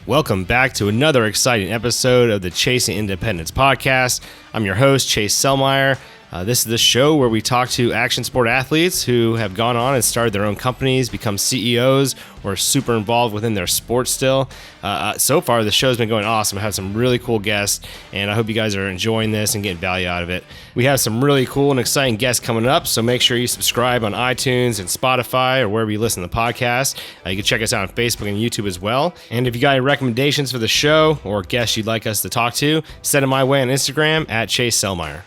Welcome back to another exciting episode of the Chasing Independence podcast. I'm your host, Chase Sellmeyer. This is the show where we talk to action sport athletes who have gone on and started their own companies, become CEOs, or super involved within their sport still. So far, the show's been going awesome. I have some really cool guests, and I hope you guys are enjoying this and getting value out of it. We have some really cool and exciting guests coming up, so make sure you subscribe on iTunes and Spotify or wherever you listen to the podcast. You can check us out on Facebook and YouTube as well. And if you got any recommendations for the show or guests you'd like us to talk to, send them my way on Instagram at Chase Sellmeyer.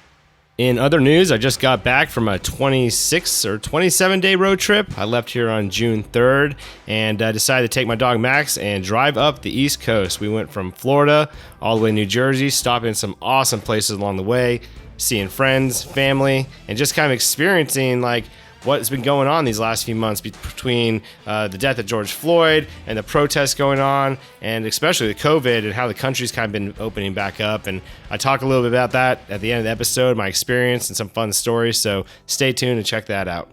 In other news, I just got back from a 26 or 27-day road trip. I left here on June 3rd and decided to take my dog Max and drive up the East Coast. We went from Florida all the way to New Jersey, stopping in some awesome places along the way, seeing friends, family, and just kind of experiencing what's been going on these last few months between the death of George Floyd and the protests going on, and especially the COVID and how the country's kind of been opening back up. And I talk a little bit about that at the end of the episode, my experience and some fun stories. So stay tuned and check that out.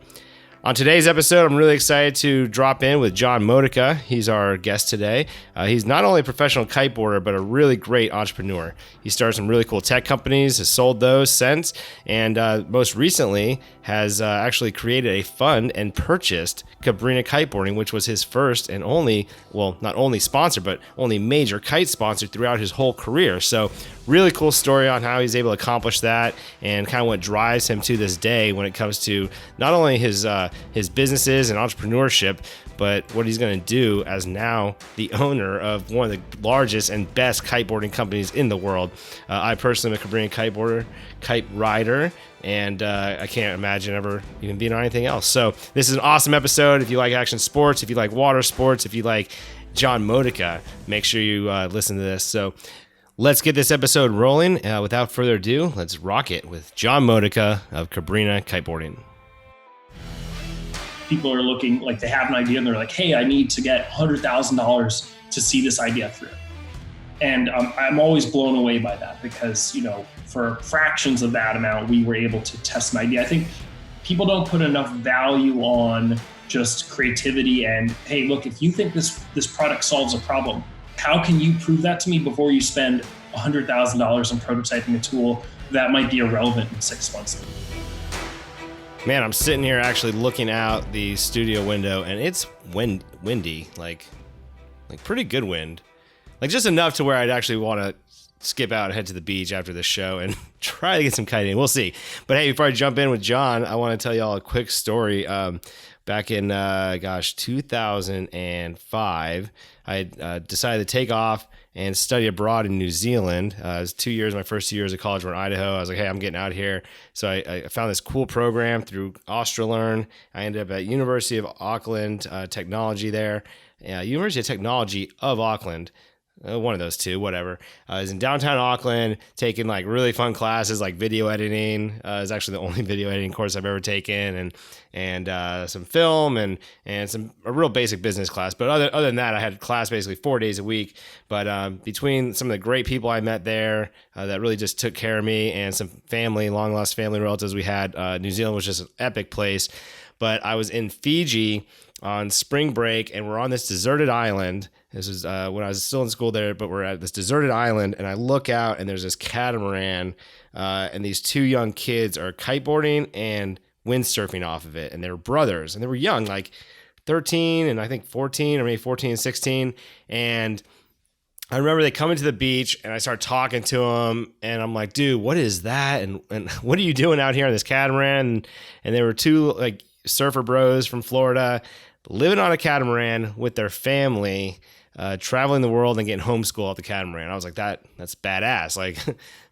On today's episode, I'm really excited to drop in with John Modica. He's our guest today. He's not only a professional kiteboarder, but a really great entrepreneur. He started some really cool tech companies, has sold those since, and most recently has actually created a fund and purchased Cabrinha Kiteboarding, which was his first and only, well, not only sponsor, but only major kite sponsor throughout his whole career. So really cool story on how he's able to accomplish that and kind of what drives him to this day when it comes to not only his businesses and entrepreneurship, but what he's going to do as now the owner of one of the largest and best kiteboarding companies in the world. I personally am a Cabrinha kiteboarder, kite rider, and I can't imagine ever even being on anything else. So this is an awesome episode. If you like action sports, if you like water sports, if you like John Modica, make sure you listen to this. So let's get this episode rolling. Without further ado, let's rock it with John Modica of Cabrinha Kiteboarding. People are looking like they have an idea and they're like, hey, I need to get $100,000 to see this idea through. And I'm always blown away by that because, for fractions of that amount, we were able to test an idea. I think people don't put enough value on just creativity and, hey, look, if you think this product solves a problem, how can you prove that to me before you spend $100,000 on prototyping a tool that might be irrelevant in 6 months? Man, I'm sitting here actually looking out the studio window, and it's windy, like pretty good wind. Like just enough to where I'd actually want to skip out and head to the beach after this show and try to get some kiting. We'll see. But hey, before I jump in with John, I want to tell y'all a quick story. Back in, 2005, I decided to take off and study abroad in New Zealand. It was 2 years. My first 2 years of college were in Idaho. I was like, hey, I'm getting out here. So I found this cool program through Australearn. I ended up at University of Auckland Technology there. University of Technology of Auckland. One of those two, whatever. I was in downtown Auckland taking really fun classes like video editing. It's actually the only video editing course I've ever taken, and some film and a real basic business class. But other than that, I had class basically 4 days a week. But between some of the great people I met there that really just took care of me and some long lost family relatives we had, New Zealand was just an epic place. But I was in Fiji on spring break, and we're on this deserted island. This was when I was still in school there, but we're at this deserted island, and I look out, and there's this catamaran, and these two young kids are kiteboarding and windsurfing off of it, and they were brothers, and they were young, like 13 and I think 14, or maybe 14 and 16, and I remember they come into the beach, and I start talking to them, and I'm like, dude, what is that, and what are you doing out here on this catamaran? And they were two surfer bros from Florida, living on a catamaran with their family, traveling the world and getting homeschooled off the catamaran. I was like, that's badass. Like,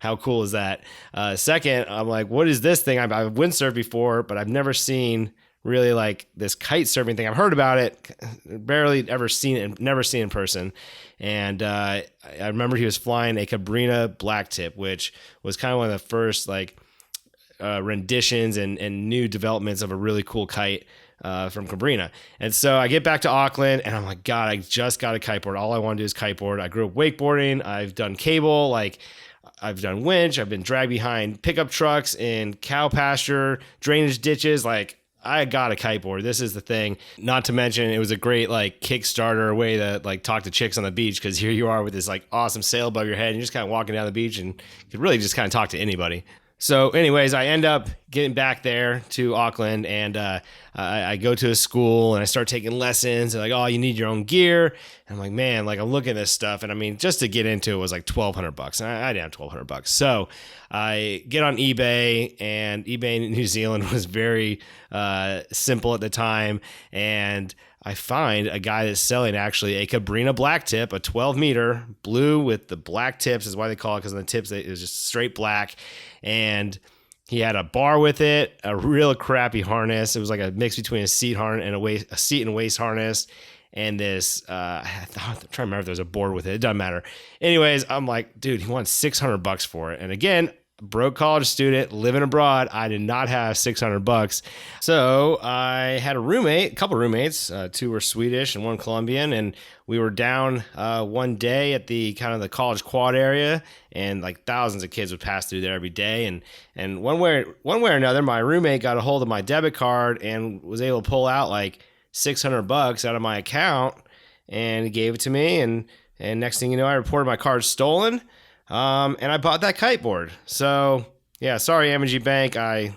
how cool is that? Second, I'm like, what is this thing? I've windsurfed before, but I've never seen really this kite surfing thing. I've heard about it, barely ever seen it, never seen it in person. And I remember he was flying a Cabrinha blacktip, which was kind of one of the first renditions and new developments of a really cool kite from Cabrinha. And so I get back to Auckland, and I'm like, God, I just got a kiteboard. All I want to do is kiteboard. I grew up wakeboarding. I've done cable, I've done winch. I've been dragged behind pickup trucks in cow pasture, drainage ditches. I got a kiteboard. This is the thing. Not to mention, it was a great like Kickstarter way to like talk to chicks on the beach, because here you are with this like awesome sail above your head, and you're just kind of walking down the beach and could really just kind of talk to anybody. So anyways, I end up getting back there to Auckland, and I go to a school and I start taking lessons. They're like, oh, you need your own gear. And I'm like, man, like I'm looking at this stuff. And I mean, just to get into it was like $1,200. And I didn't have $1,200. So I get on eBay, and eBay in New Zealand was very simple at the time. And I find a guy that's selling actually a Cabrinha black tip, a 12 meter blue with the black tips is why they call it, because on the tips it was just straight black. And he had a bar with it, a real crappy harness. It was like a mix between a seat harness and a seat and waist harness. And this, I'm trying to remember if there was a board with it. It doesn't matter. Anyways, I'm like, dude, he wants $600 for it. And again, broke college student living abroad. I did not have $600. So I had a couple roommates, two were Swedish and one Colombian. And we were down one day at the kind of the college quad area, and like thousands of kids would pass through there every day. And one way or another, my roommate got a hold of my debit card and was able to pull out like $600 out of my account, and he gave it to me. And next thing you know, I reported my card stolen. And I bought that kiteboard. So yeah, sorry, M&G Bank. I'm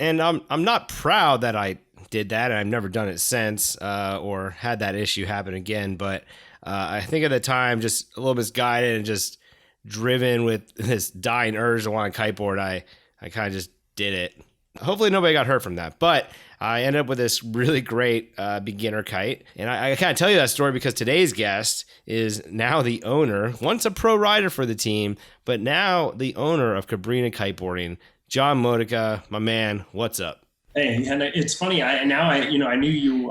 not proud that I did that, and I've never done it since, or had that issue happen again. But I think at the time, just a little misguided and just driven with this dying urge to want a kiteboard, I kind of just did it. Hopefully nobody got hurt from that, but I ended up with this really great beginner kite. And I kind of tell you that story because today's guest is now the owner, once a pro rider for the team, but now the owner of Cabrinha Kiteboarding. John Modica, my man, what's up? Hey, and it's funny. I knew you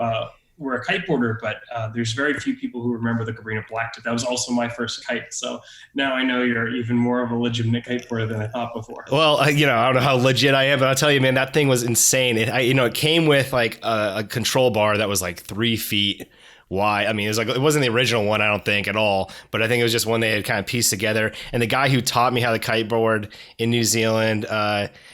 were a kiteboarder, but there's very few people who remember the Cabrinha black tip. That was also my first kite. So now I know you're even more of a legitimate kiteboarder than I thought before. Well, I don't know how legit I am, but I'll tell you, man, that thing was insane. It came with like a control bar that was like 3 feet wide. I mean, it wasn't the original one, I don't think at all, but I think it was just one they had kind of pieced together. And the guy who taught me how to kiteboard in New Zealand,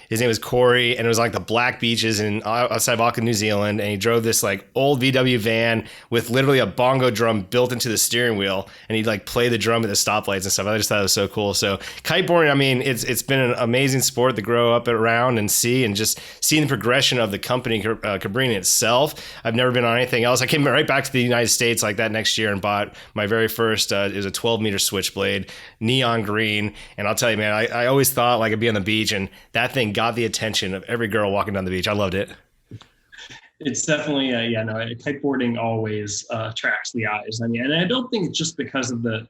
his name was Corey, and it was like the black beaches outside of Auckland, New Zealand. And he drove this like old VW van with literally a bongo drum built into the steering wheel, and he'd like play the drum at the stoplights and stuff. I just thought it was so cool. So kiteboarding, I mean, it's been an amazing sport to grow up around and see, and just seeing the progression of the company, Cabrinha itself. I've never been on anything else. I came right back to the United States like that next year and bought my very first, it was a 12 meter switchblade, neon green. And I'll tell you, man, I always thought like I'd be on the beach, and that thing got the attention of every girl walking down the beach. I loved it. It's definitely, kiteboarding always attracts the eyes. I mean, and I don't think it's just because of the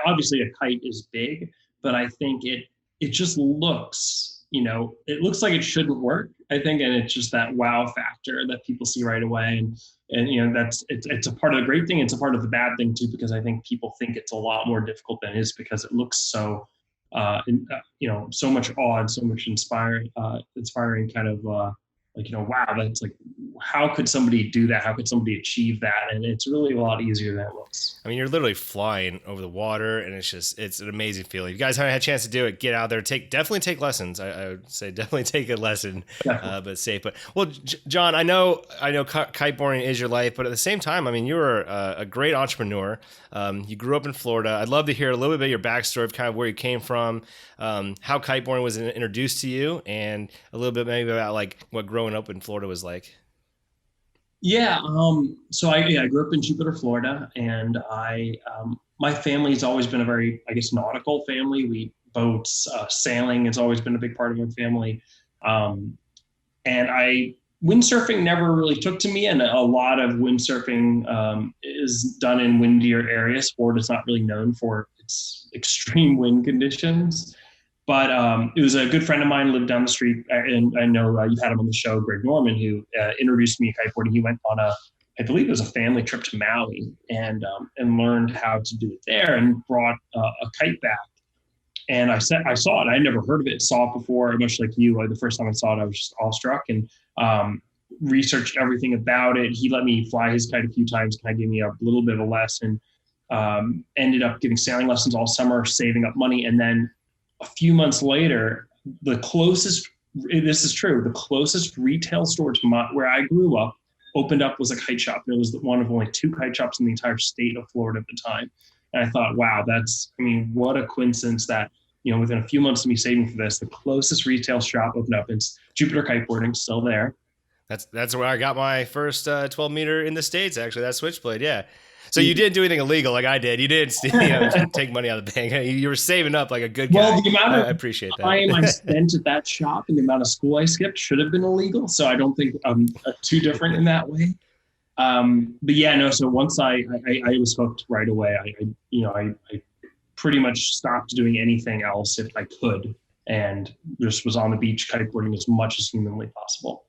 obviously a kite is big, but I think it just looks, it looks like it shouldn't work, I think. And it's just that wow factor that people see right away. And it's a part of the great thing. It's a part of the bad thing too, because I think people think it's a lot more difficult than it is, because it looks so, so much awe and so much inspiring kind of, wow, that's like, how could somebody do that? How could somebody achieve that? And it's really a lot easier than it looks. I mean, you're literally flying over the water, and it's an amazing feeling. If you guys haven't had a chance to do it, get out there, definitely take lessons. I would say definitely take a lesson, but safe. But well, John, I know kiteboarding is your life, but at the same time, I mean, you were a great entrepreneur. You grew up in Florida. I'd love to hear a little bit of your backstory of kind of where you came from, how kiteboarding was introduced to you, and a little bit maybe about like what growing up in Florida was like. Yeah. So I grew up in Jupiter, Florida, and my family's always been a very, I guess, nautical family. Boats, sailing has always been a big part of our family. And windsurfing never really took to me, and a lot of windsurfing is done in windier areas. Florida's not really known for its extreme wind conditions. But it was a good friend of mine lived down the street, and I know you've had him on the show, Greg Norman, who introduced me to kiteboarding. He went on I believe it was a family trip to Maui, and learned how to do it there, and brought a kite back. And I saw it. I never heard of it. Saw it before, much like you. The first time I saw it, I was just awestruck, and researched everything about it. He let me fly his kite a few times, kind of gave me a little bit of a lesson. Ended up giving sailing lessons all summer, saving up money, and then a few months later, the closest this is true. The closest retail store to where I grew up opened up was a kite shop. It was one of only 2 kite shops in the entire state of Florida at the time. And I thought, wow, what a coincidence that, within a few months of me saving for this, the closest retail shop opened up. It's Jupiter Kiteboarding, still there. That's where I got my first 12 meter in the States, actually, that Switchblade. Yeah. So you didn't do anything illegal like I did. You didn't take money out of the bank. You were saving up like a good guy. Well, the amount of I appreciate that. time I spent at that shop and the amount of school I skipped should have been illegal. So I don't think I'm too different in that way. But yeah, no. So once I was hooked right away. I pretty much stopped doing anything else if I could, and just was on the beach kiteboarding as much as humanly possible.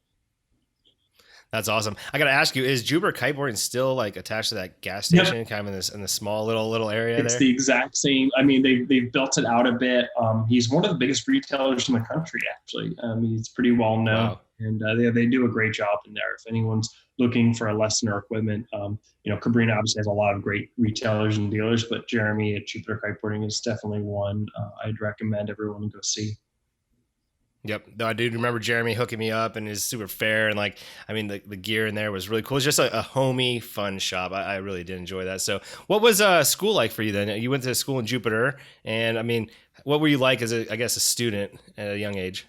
That's awesome. I got to ask you, is Jupiter Kiteboarding still like attached to that gas station, Yep. kind of in the small little area It's there? the exact same. I mean, they've built it out a bit. He's one of the biggest retailers in the country, actually. He's pretty well known, Wow. and they do a great job in there. If anyone's looking for a lesson or equipment, Cabrinha obviously has a lot of great retailers and dealers, but Jeremy at Jupiter Kiteboarding is definitely one I'd recommend everyone to go see. Yep. No, I do remember Jeremy hooking me up, and is super fair. And the gear in there was really cool. It's just a homey, fun shop. I really did enjoy that. So what was school like for you then? You went to school in Jupiter, and what were you like as a student at a young age?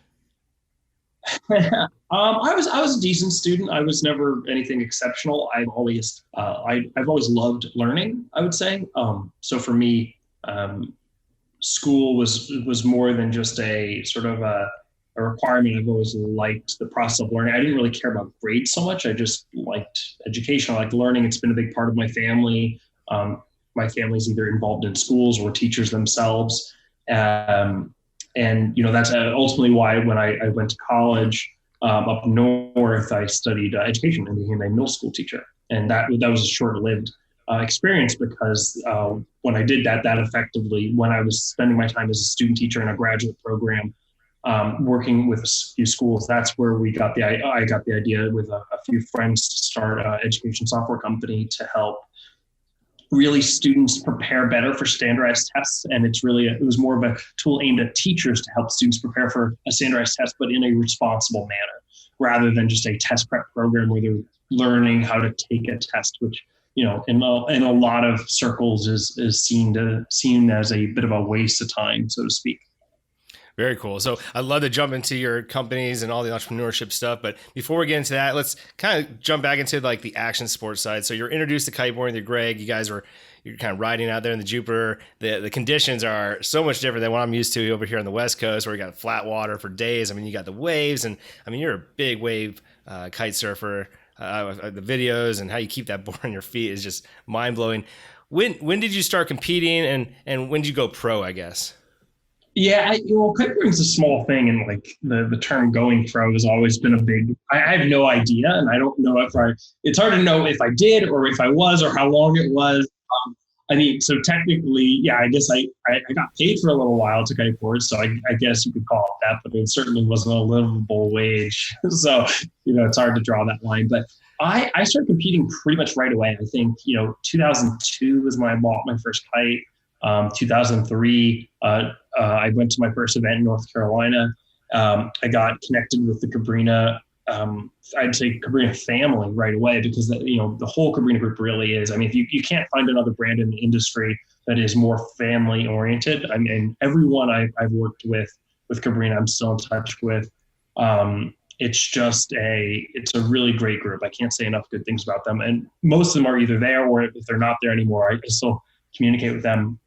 I was a decent student. I was never anything exceptional. I've always loved learning, I would say. So for me, school was more than just a sort of a requirement. I've always liked the process of learning. I didn't really care about grades so much. I just liked education. I liked learning. It's been a big part of my family. My family's either involved in schools or teachers themselves. And that's ultimately why when I went to college up north, I studied education and became a middle school teacher. And that was a short-lived experience, because when I did that effectively, when I was spending my time as a student teacher in a graduate program, working with a few schools, that's where I got the idea with a few friends to start an education software company to help really students prepare better for standardized tests. And it was more of a tool aimed at teachers to help students prepare for a standardized test, but in a responsible manner, rather than just a test prep program where they're learning how to take a test, which, in a lot of circles is seen as a bit of a waste of time, so to speak. Very cool. So I'd love to jump into your companies and all the entrepreneurship stuff. But before we get into that, let's kind of jump back into like the action sports side. So you're introduced to kiteboarding with Greg. You're kind of riding out there in the Jupiter. The conditions are so much different than what I'm used to over here on the West Coast, where you got flat water for days. You got the waves, and you're a big wave kite surfer. The videos and how you keep that board on your feet is just mind blowing. When did you start competing, and when did you go pro, I guess? Yeah, kiteboarding is a small thing, and like the term going pro has always been a big. I have no idea, and I don't know it's hard to know if I did or if I was or how long it was. So technically, yeah, I guess I got paid for a little while to kiteboard, so I guess you could call it that, but it certainly wasn't a livable wage. So it's hard to draw that line, but I started competing pretty much right away. I think 2002 was when I bought my first kite. 2003, I went to my first event in North Carolina. I got connected with the Cabrinha, I'd say Cabrinha family right away, because the whole Cabrinha group really is. You can't find another brand in the industry that is more family oriented. Everyone I've worked with Cabrinha, I'm still in touch with. It's a really great group. I can't say enough good things about them. And most of them are either there, or if they're not there anymore, I still communicate with them.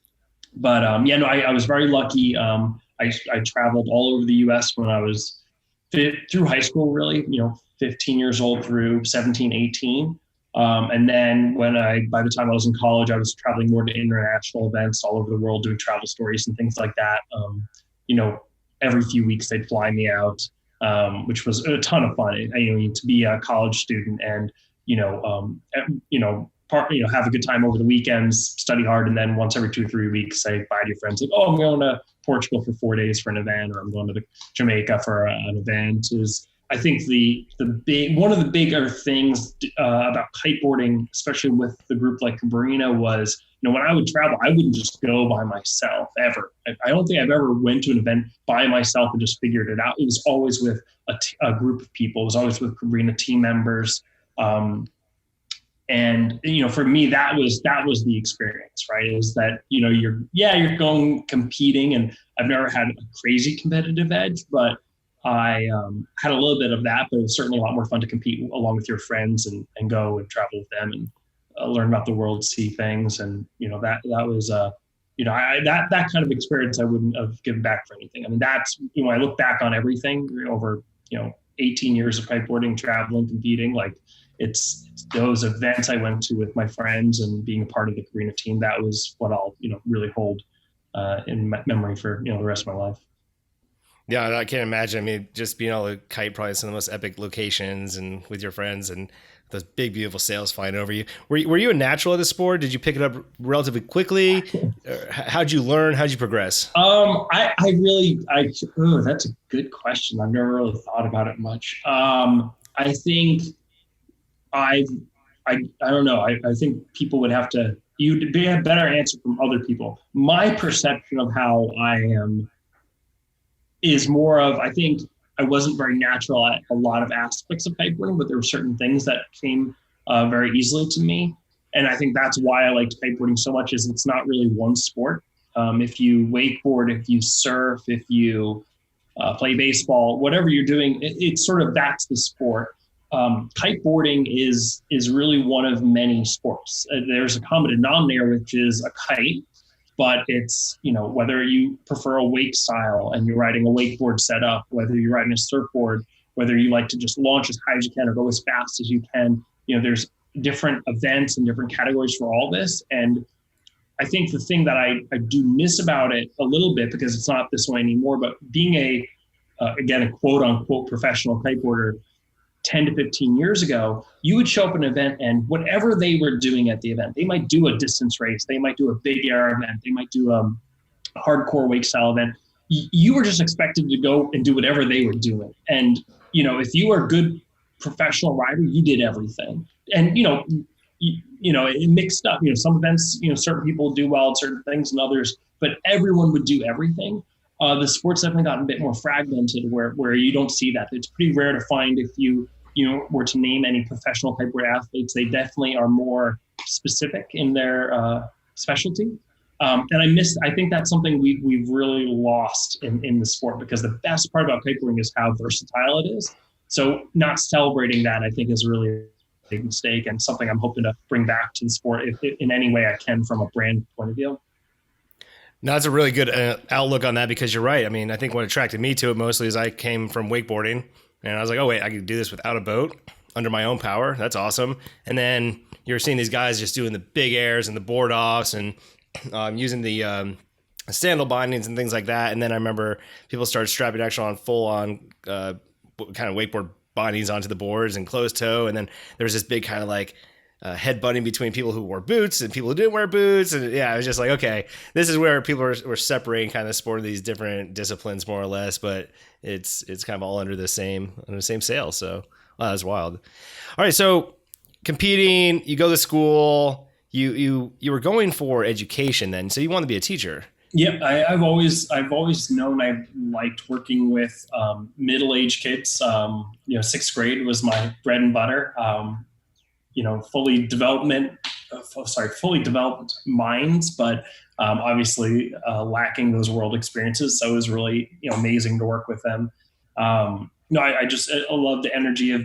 But I was very lucky. I traveled all over the U.S. when I was through high school, really, 15 years old through 17, 18. And then by the time I was in college, I was traveling more to international events all over the world, doing travel stories and things like that. Every few weeks they'd fly me out, which was a ton of fun. To be a college student and, have a good time over the weekends, study hard, and then once every 2 or 3 weeks, say bye to your friends. Like, I'm going to Portugal for 4 days for an event, or I'm going to Jamaica for an event. I think one of the bigger things about kiteboarding, especially with the group like Cabrinha, was, when I would travel, I wouldn't just go by myself ever. I don't think I've ever went to an event by myself and just figured it out. It was always with a group of people. It was always with Cabrinha team members. And for me, that was the experience, right? Is that you're going competing, and I've never had a crazy competitive edge, but I had a little bit of that. But it was certainly a lot more fun to compete along with your friends and go and travel with them and learn about the world, see things, and that was that kind of experience I wouldn't have given back for anything. I mean, that's I look back on everything over 18 years of kiteboarding, traveling, competing, like. It's those events I went to with my friends and being a part of the Cabrinha team. That was what I'll, really hold in memory for, the rest of my life. Yeah, I can't imagine. I mean, just being able to kite probably some of the most epic locations and with your friends and those big, beautiful sails flying over you. Were you a natural at the sport? Did you pick it up relatively quickly? How'd you learn? How'd you progress? That's a good question. I've never really thought about it much. I think I don't know. I think people would have to, you'd be a better answer from other people. My perception of how I am is more of, I think I wasn't very natural at a lot of aspects of kiteboarding, but there were certain things that came very easily to me. And I think that's why I liked kiteboarding so much, is it's not really one sport. If you wakeboard, if you surf, if you play baseball, whatever you're doing, it's sort of, that's the sport. Kiteboarding is really one of many sports. There's a common denominator, which is a kite, but it's, whether you prefer a wake style and you're riding a wakeboard setup, whether you're riding a surfboard, whether you like to just launch as high as you can or go as fast as you can, there's different events and different categories for all this. And I think the thing that I do miss about it a little bit, because it's not this way anymore, but being again, a quote unquote professional kiteboarder, 10 to 15 years ago, you would show up at an event and whatever they were doing at the event, they might do a distance race, they might do a big air event, they might do a hardcore wake style event. You were just expected to go and do whatever they were doing. And, if you were a good professional rider, you did everything. And, it mixed up, some events, certain people do well at certain things and others, but everyone would do everything. The sport's definitely gotten a bit more fragmented where you don't see that. It's pretty rare to find. If you were to name any professional kiteboard athletes, they definitely are more specific in their specialty. And I think that's something we've really lost in the sport, because the best part about kiteboarding is how versatile it is. So not celebrating that, I think, is really a big mistake, and something I'm hoping to bring back to the sport if in any way I can from a brand point of view. No, that's a really good outlook on that, because you're right. I mean, I think what attracted me to it mostly is I came from wakeboarding, and I was like, oh, wait, I can do this without a boat under my own power. That's awesome. And then you're seeing these guys just doing the big airs and the board offs and using the sandal bindings and things like that. And then I remember people started strapping actually on full on kind of wakeboard bindings onto the boards and closed toe. And then there was this big kind of like headbutting between people who wore boots and people who didn't wear boots. And yeah, I was just like, okay, this is where people were separating kind of the sport of these different disciplines more or less, but it's kind of all under the same sail. So wow, that's wild. All right. So competing, you go to school, you were going for education then. So you want to be a teacher. Yep. I've always known I liked working with middle-aged kids. Sixth grade was my bread and butter. Fully developed minds, but obviously lacking those world experiences. So it was really, amazing to work with them. I love the energy of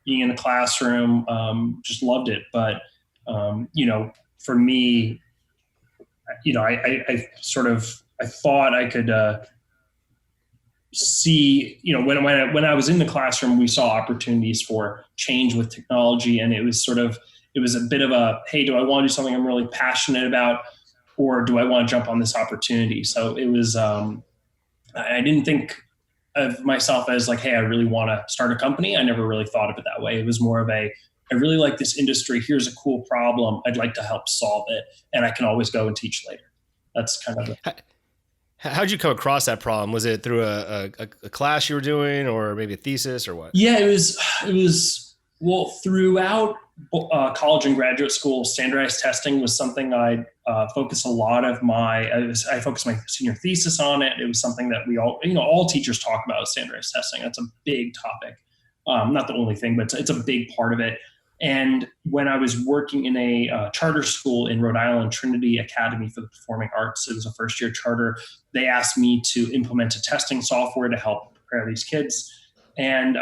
being in a classroom, just loved it. But, for me, I thought I could see, when I was in the classroom, we saw opportunities for change with technology. And it was a bit of a, hey, do I want to do something I'm really passionate about, or do I want to jump on this opportunity? So it was, I didn't think of myself as like, hey, I really want to start a company. I never really thought of it that way. It was more of I really like this industry. Here's a cool problem. I'd like to help solve it. And I can always go and teach later. That's kind of How'd you come across that problem? Was it through a class you were doing, or maybe a thesis, or what? Yeah, it was well throughout college and graduate school. Standardized testing was something I focused a lot of my. I focused my senior thesis on it. It was something that we all teachers talk about standardized testing. That's a big topic. Not the only thing, but it's a big part of it. And when I was working in a charter school in Rhode Island, Trinity Academy for the Performing Arts, it was a first-year charter. They asked me to implement a testing software to help prepare these kids. And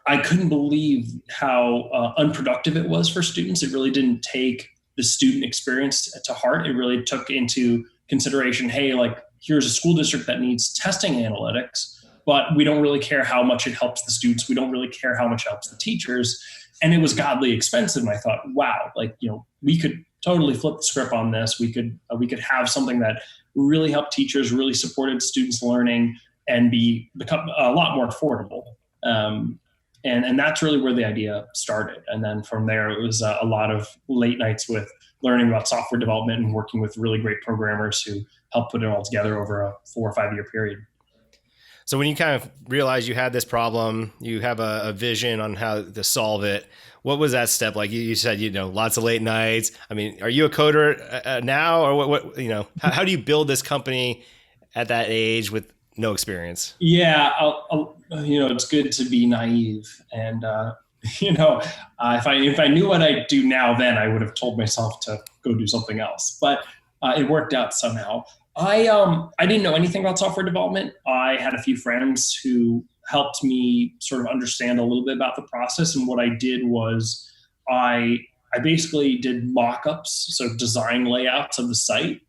I couldn't believe how unproductive it was for students. It really didn't take the student experience to heart. It really took into consideration, hey, like here's a school district that needs testing analytics, but we don't really care how much it helps the students. We don't really care how much it helps the teachers. And it was godly expensive. And I thought, wow, we could totally flip the script on this. We could have something that really helped teachers, really supported students' learning, and become a lot more affordable. And that's really where the idea started. And then from there, it was a lot of late nights with learning about software development and working with really great programmers who helped put it all together over a 4 or 5 year period. So when you kind of realized you had this problem, you have a vision on how to solve it. What was that step like? You said, lots of late nights. I mean, are you a coder now, or what how do you build this company at that age with no experience? Yeah. It's good to be naive. And, if I knew what I do now, then I would have told myself to go do something else, but it worked out somehow. I didn't know anything about software development. I had a few friends who helped me sort of understand a little bit about the process. And what I did was I basically did mock-ups, so design layouts of the site.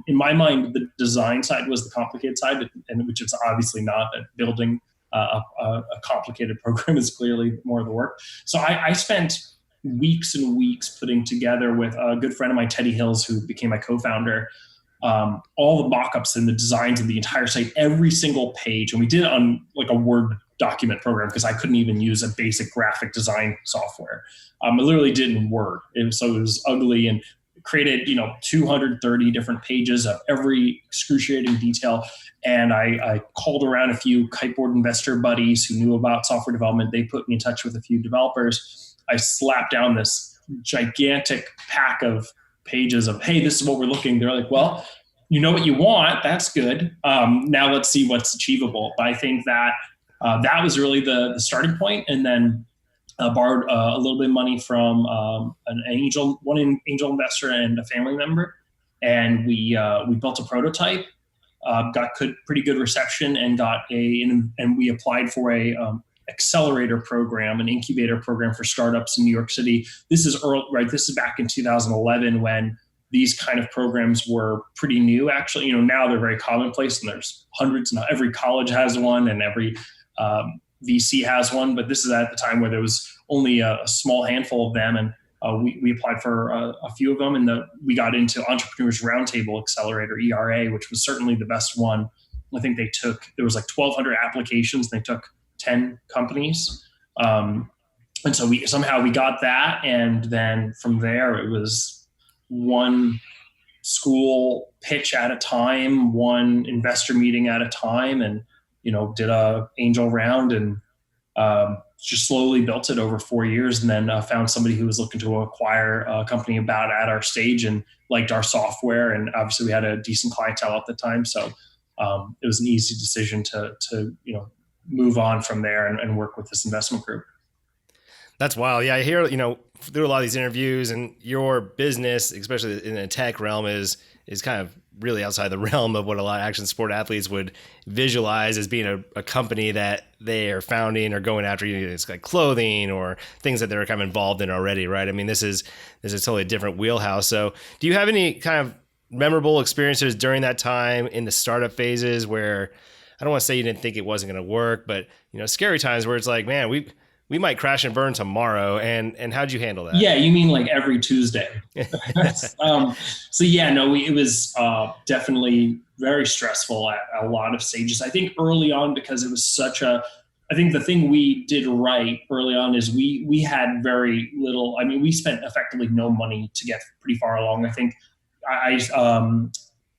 In my mind, the design side was the complicated side, and which it's obviously not. That building a complicated program is clearly more of the work. So I spent weeks and weeks putting together with a good friend of mine, Teddy Hills, who became my co-founder, all the mock-ups and the designs of the entire site, every single page. And we did it on like a Word document program because I couldn't even use a basic graphic design software. It literally didn't work. So it was ugly, and created, 230 different pages of every excruciating detail. And I called around a few kiteboard investor buddies who knew about software development. They put me in touch with a few developers. I slapped down this gigantic pack of pages of, hey, this is what we're looking. They're like, well, you know what you want. That's good. Now let's see what's achievable. But I think that that was really the starting point. And then borrowed a little bit of money from one angel investor and a family member. And we built a prototype, got pretty good reception, and and we applied for a accelerator program, an incubator program for startups in New York City. This is early, right? This is back in 2011 when these kind of programs were pretty new. Actually, now they're very commonplace, and there's hundreds. Now every college has one, and every VC has one. But this is at the time where there was only a small handful of them, and we applied for a few of them, and we got into Entrepreneurs Roundtable Accelerator, ERA, which was certainly the best one. I think there was like 1,200 applications. They took 10 companies. And so we got that. And then from there, it was one school pitch at a time, one investor meeting at a time, and, did a angel round, and just slowly built it over 4 years. And then found somebody who was looking to acquire a company about at our stage and liked our software. And obviously we had a decent clientele at the time. So it was an easy decision to move on from there and work with this investment group. That's wild. Yeah, I hear, through a lot of these interviews, and your business, especially in the tech realm, is kind of really outside the realm of what a lot of action sport athletes would visualize as being a company that they are founding or going after. It's like clothing or things that they're kind of involved in already, right? I mean, this is totally a different wheelhouse. So do you have any kind of memorable experiences during that time in the startup phases where, I don't want to say you didn't think it wasn't going to work, but scary times where it's like, man, we might crash and burn tomorrow. And how'd you handle that? Yeah, you mean like every Tuesday? So yeah, no, it was definitely very stressful at a lot of stages. I think early on, because it was I think the thing we did right early on is we had very little. I mean, we spent effectively no money to get pretty far along. I think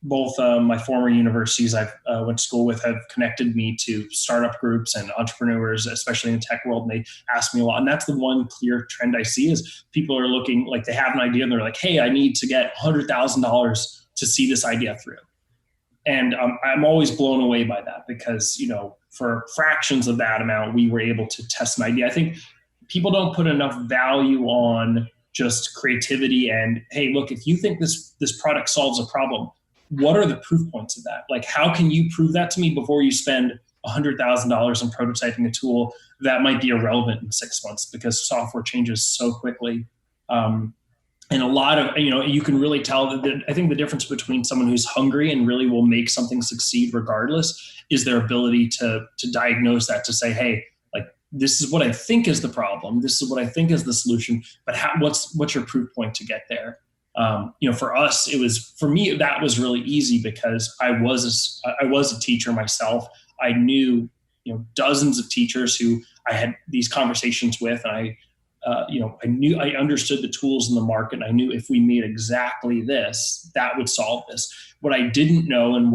both my former universities I've went to school with have connected me to startup groups and entrepreneurs, especially in the tech world. And they ask me a lot. And that's the one clear trend I see is people are looking like they have an idea and they're like, hey, I need to get $100,000 to see this idea through. And I'm always blown away by that because, for fractions of that amount, we were able to test an idea. I think people don't put enough value on just creativity and, hey, look, if you think this product solves a problem, what are the proof points of that? Like, how can you prove that to me before you spend $100,000 in prototyping a tool that might be irrelevant in 6 months because software changes so quickly. And a lot of, you can really tell that I think the difference between someone who's hungry and really will make something succeed regardless is their ability to diagnose that, to say, hey, like, this is what I think is the problem. This is what I think is the solution, but what's your proof point to get there? For us, for me, that was really easy because I was a teacher myself. I knew, dozens of teachers who I had these conversations with, and I understood the tools in the market. And I knew if we made exactly this, that would solve this. What I didn't know, and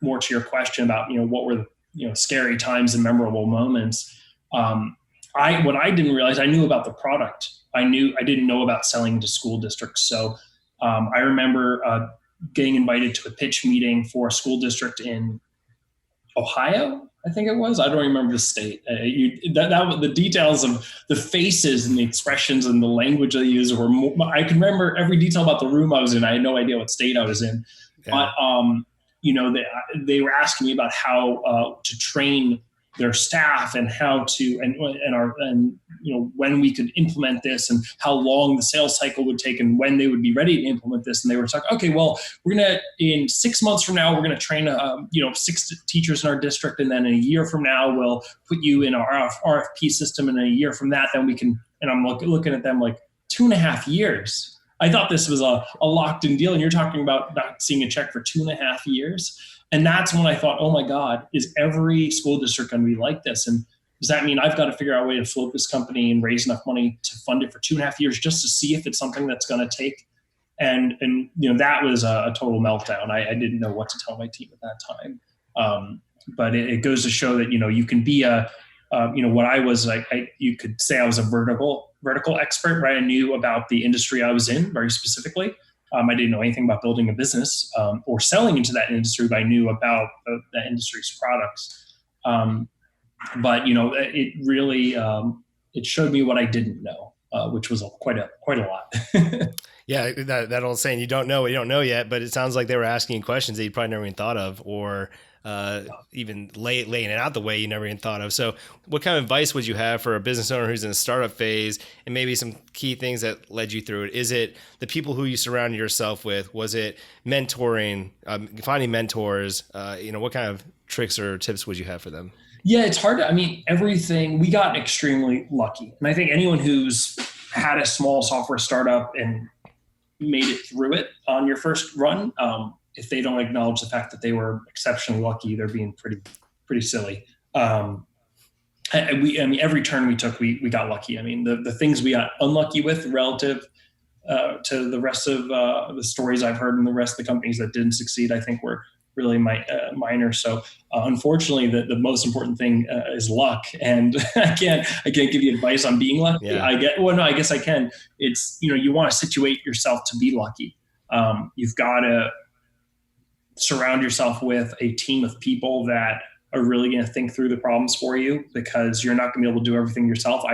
more to your question about, what were the, scary times and memorable moments. What I didn't realize, I knew about the product. I didn't know about selling to school districts. So I remember getting invited to a pitch meeting for a school district in Ohio, I think it was. I don't remember the state. The details of the faces and the expressions and the language they used were more, I can remember every detail about the room I was in. I had no idea what state I was in. Yeah. But they were asking me about how to train their staff and how to when we could implement this and how long the sales cycle would take and when they would be ready to implement this. And they were talking, okay, well, in 6 months from now, we're going to train 6 teachers in our district, and then in a year from now we'll put you in our RFP system, and in a year from that then we can. And I'm looking at them like 2.5 years. I thought this was a locked in deal, and you're talking about not seeing a check for 2.5 years. And that's when I thought, oh my God, is every school district going to be like this? And does that mean I've got to figure out a way to float this company and raise enough money to fund it for 2.5 years just to see if it's something that's going to take? And that was a total meltdown. I didn't know what to tell my team at that time. But it goes to show that, you can be what I was like, you could say I was a vertical expert, right? I knew about the industry I was in very specifically. I didn't know anything about building a business or selling into that industry, but I knew about the industry's products. But it really it showed me what I didn't know, which was quite a lot. Yeah, that old saying, you don't know what you don't know yet. But it sounds like they were asking you questions that you probably never even thought of, or even laying it out the way you never even thought of. So what kind of advice would you have for a business owner who's in a startup phase, and maybe some key things that led you through it? Is it the people who you surrounded yourself with? Was it mentoring, finding mentors? What kind of tricks or tips would you have for them? Yeah, it's hard. Everything, we got extremely lucky. And I think anyone who's had a small software startup and made it through it on your first run, if they don't acknowledge the fact that they were exceptionally lucky, they're being pretty silly. Every turn we took, we got lucky. The things we got unlucky with relative to the rest of the stories I've heard and the rest of the companies that didn't succeed, I think were really minor. So unfortunately, the most important thing is luck. And I can't give you advice on being lucky. Yeah. I guess I can. It's, you want to situate yourself to be lucky. You've got to surround yourself with a team of people that are really going to think through the problems for you, because you're not going to be able to do everything yourself.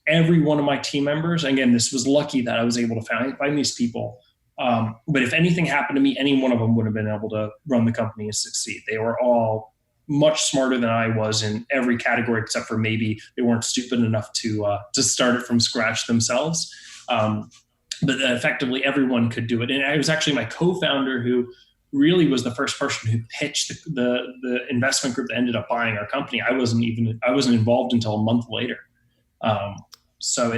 Every one of my team members, again, this was lucky that I was able to find these people. But if anything happened to me, any one of them would have been able to run the company and succeed. They were all much smarter than I was in every category, except for maybe they weren't stupid enough to start it from scratch themselves. But effectively, everyone could do it. And it was actually my co-founder who really was the first person who pitched the investment group that ended up buying our company. I wasn't involved until a month later. So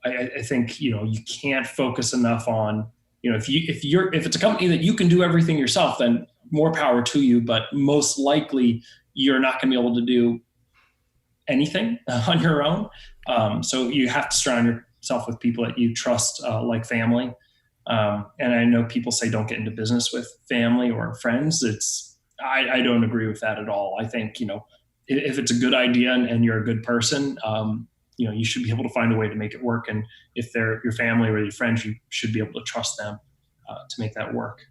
I think, you can't focus enough on, if it's a company that you can do everything yourself, then more power to you, but most likely you're not going to be able to do anything on your own. So you have to surround yourself with people that you trust, like family. And I know people say don't get into business with family or friends. I don't agree with that at all. I think, if it's a good idea and you're a good person, you should be able to find a way to make it work. And if they're your family or your friends, you should be able to trust them to make that work.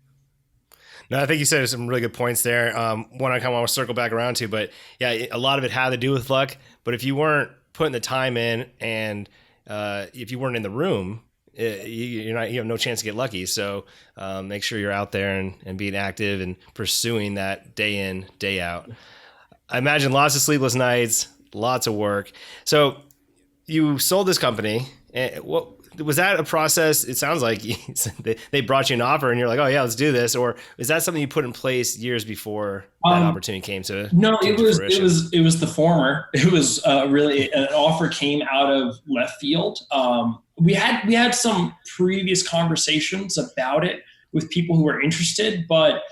No, I think you said some really good points there. One I kind of want to circle back around to, but yeah, a lot of it had to do with luck. But if you weren't putting the time in, and if you weren't in the room, you have no chance to get lucky. So make sure you're out there and being active and pursuing that day in, day out. I imagine lots of sleepless nights, lots of work. So you sold this company. What was that a process? It sounds like they brought you an offer and you're like, oh yeah, let's do this. Or is that something you put in place years before that opportunity came to? No, it was the former. It was really an offer came out of left field. We had some previous conversations about it with people who were interested, but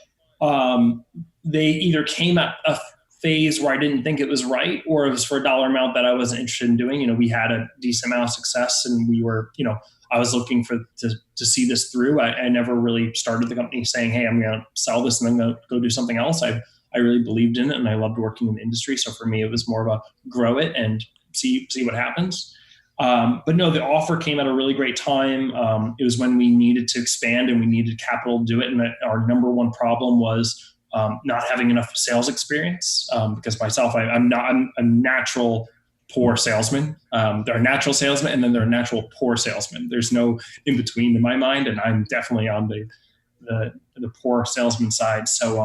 they either came at a phase where I didn't think it was right, or it was for a dollar amount that I wasn't interested in doing. We had a decent amount of success, and we were, I was looking to see this through. I never really started the company saying, hey, I'm going to sell this and then go do something else. I really believed in it, and I loved working in the industry. So for me, it was more of a grow it and see what happens. But no, the offer came at a really great time. It was when we needed to expand and we needed capital to do it. And our number one problem was not having enough sales experience, because myself, I'm a natural poor salesman. There are natural salesmen, and then there are natural poor salesmen. There's no in between in my mind, and I'm definitely on the poor salesman side. So,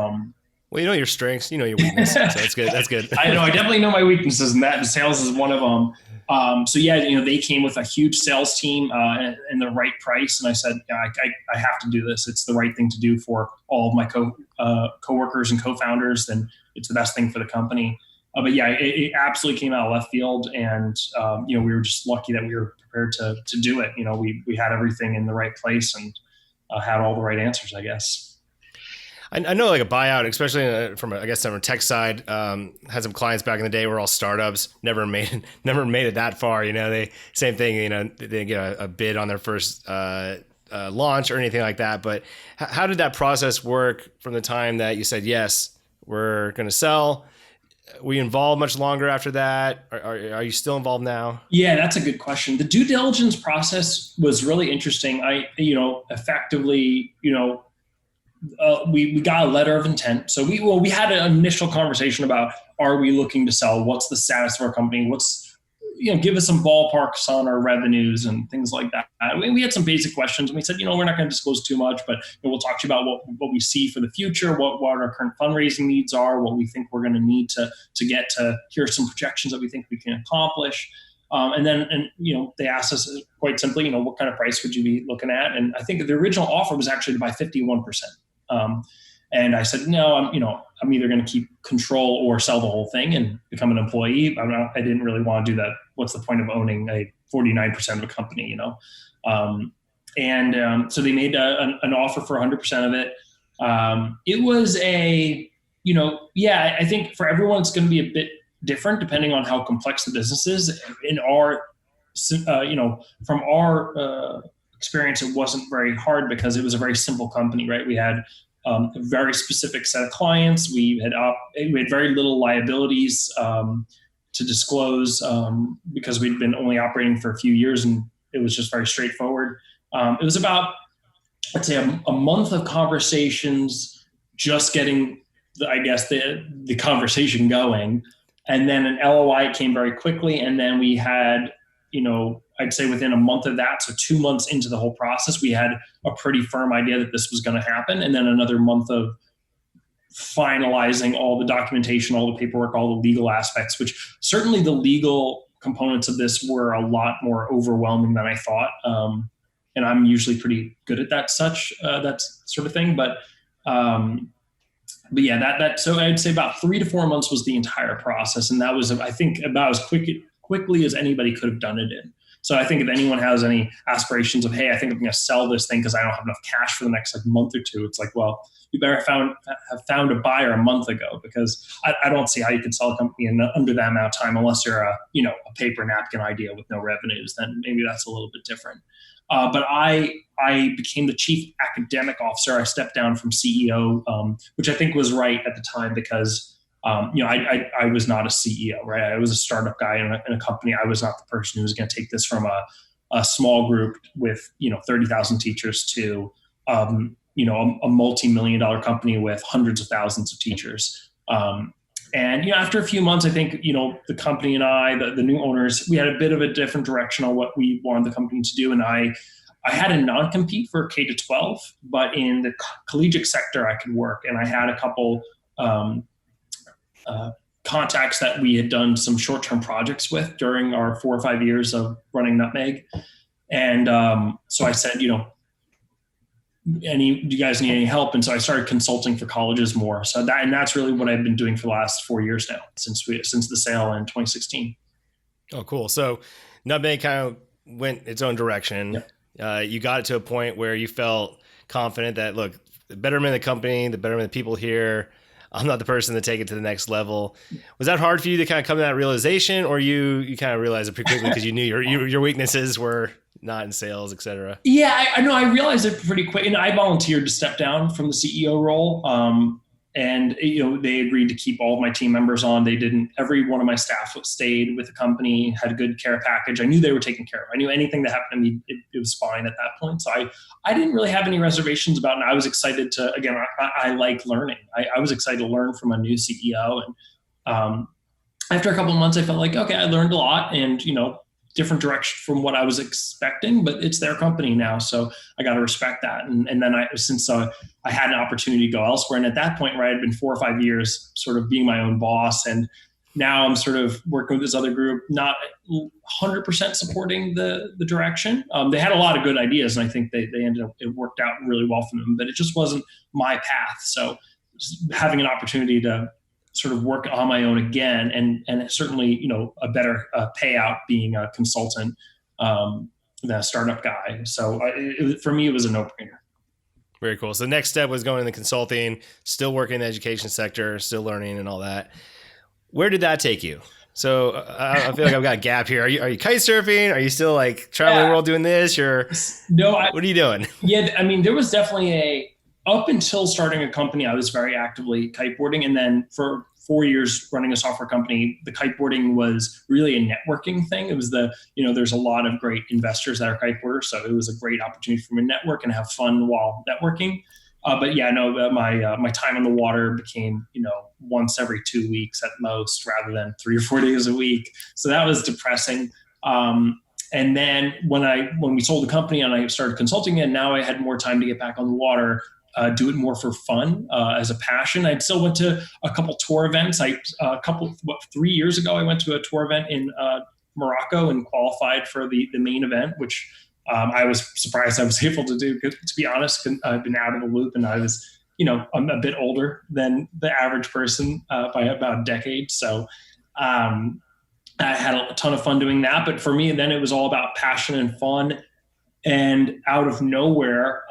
well, you know your strengths, you know your weaknesses. So that's good. That's good. I know. I definitely know my weaknesses, and that sales is one of them. So yeah, they came with a huge sales team and the right price, and I said, I have to do this. It's the right thing to do for all of my coworkers and co-founders, and it's the best thing for the company. But yeah, it absolutely came out of left field, and we were just lucky that we were prepared to do it. We had everything in the right place and had all the right answers, I guess. I know like a buyout, especially from a tech side, had some clients back in the day were all startups, never made it that far. They same thing. They didn't get a bid on their first launch or anything like that. But how did that process work from the time that you said yes, we're going to sell? Were you involved much longer after that? Are you still involved now? Yeah, that's a good question. The due diligence process was really interesting. Effectively, we got a letter of intent. So we had an initial conversation about, are we looking to sell? What's the status of our company? Give us some ballparks on our revenues and things like that. We had some basic questions, and we said, we're not going to disclose too much, but we'll talk to you about what we see for the future, what our current fundraising needs are, what we think we're going to need to get to. Here are some projections that we think we can accomplish. And they asked us quite simply, what kind of price would you be looking at? And I think the original offer was actually to buy 51%. And I said, no, I'm either going to keep control or sell the whole thing and become an employee. I didn't really want to do that. What's the point of owning a 49% of a company, So they made an offer for 100% of it. It was I think for everyone, it's going to be a bit different depending on how complex the business is. From our experience, it wasn't very hard because it was a very simple company, right? We had a very specific set of clients. We had very little liabilities to disclose because we'd been only operating for a few years, and it was just very straightforward. It was about, I'd say, a month of conversations, just getting the conversation going, and then an LOI came very quickly, and then we had, I'd say within a month of that, so 2 months into the whole process, we had a pretty firm idea that this was going to happen. And then another month of finalizing all the documentation, all the paperwork, all the legal aspects, which certainly the legal components of this were a lot more overwhelming than I thought. And I'm usually pretty good at that sort of thing. But yeah, so I'd say about 3 to 4 months was the entire process. And that was, I think, about as quickly as anybody could have done it in. So I think if anyone has any aspirations of, hey, I think I'm going to sell this thing because I don't have enough cash for the next like month or two, it's like, well, you better have found a buyer a month ago, because I don't see how you can sell a company in under that amount of time unless you're a paper napkin idea with no revenues. Then maybe that's a little bit different. But I became the chief academic officer. I stepped down from CEO, which I think was right at the time, because I was not a CEO, right? I was a startup guy in a company. I was not the person who was going to take this from a small group with 30,000 teachers to a multi-million-dollar company with hundreds of thousands of teachers. And after a few months, I think the company and I, the new owners, we had a bit of a different direction on what we wanted the company to do. And I had a non-compete for K to 12, but in the collegiate sector, I could work. And I had a couple contacts that we had done some short-term projects with during our 4 or 5 years of running Nutmeg. And so I said, do you guys need any help? And so I started consulting for colleges more. So that's really what I've been doing for the last 4 years now, since the sale in 2016. Oh, cool. So Nutmeg kind of went its own direction. Yep. You got it to a point where you felt confident that, look, the betterment of the company, the betterment of the people here, I'm not the person to take it to the next level. Was that hard for you to kind of come to that realization, or you kind of realized it pretty quickly because you knew your weaknesses were not in sales, et cetera? Yeah, I know. I realized it pretty quick. And I volunteered to step down from the CEO role. And they agreed to keep all of my team members on. They didn't. Every one of my staff stayed with the company, had a good care package. I knew they were taken care of. I knew anything that happened to me, it was fine at that point. So I didn't really have any reservations about it. And I was excited to, again, I like learning. I was excited to learn from a new CEO. And after a couple of months, I felt like, okay, I learned a lot, and different direction from what I was expecting, but it's their company now, so I got to respect that. And then since I had an opportunity to go elsewhere, and at that point, right, I'd been 4 or 5 years sort of being my own boss, and now I'm sort of working with this other group, not 100% supporting the direction. They had a lot of good ideas, and I think they ended up, it worked out really well for them, but it just wasn't my path. So having an opportunity to sort of work on my own again, and certainly, a better payout being a consultant than a startup guy. So for me, it was a no-brainer. Very cool. So the next step was going into consulting, still working in the education sector, still learning and all that. Where did that take you? So I feel like I've got a gap here. Are you kite surfing? Are you still like traveling the world doing this? What are you doing? Yeah, I mean, there was definitely up until starting a company, I was very actively kiteboarding. And then for 4 years running a software company, the kiteboarding was really a networking thing. It was there's a lot of great investors that are kiteboarders. So it was a great opportunity for me to network and have fun while networking. But yeah, no, my time on the water became, once every 2 weeks at most, rather than 3 or 4 days a week. So that was depressing. And then when we sold the company and I started consulting, and now I had more time to get back on the water, do it more for fun, as a passion. I still went to a couple tour events. 3 years ago, I went to a tour event in Morocco and qualified for the main event, which I was surprised I was able to do. To be honest, I've been out of the loop, and I was, I'm a bit older than the average person by about a decade. So I had a ton of fun doing that. But for me, then it was all about passion and fun. And out of nowhere,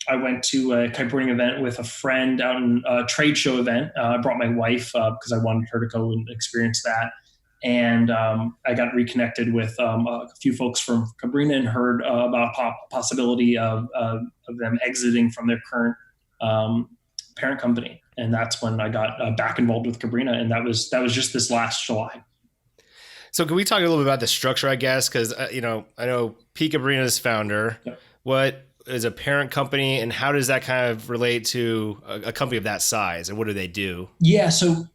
I went to a kiteboarding event with a friend out in a trade show event. I brought my wife because I wanted her to go and experience that. And I got reconnected with a few folks from Cabrinha and heard about possibility of them exiting from their current parent company. And that's when I got back involved with Cabrinha. And that was just this last July. So can we talk a little bit about the structure, I guess? Because, I know Pete Cabrinha's founder. Yep. What is a parent company, and how does that kind of relate to a company of that size, and what do they do? Yeah, so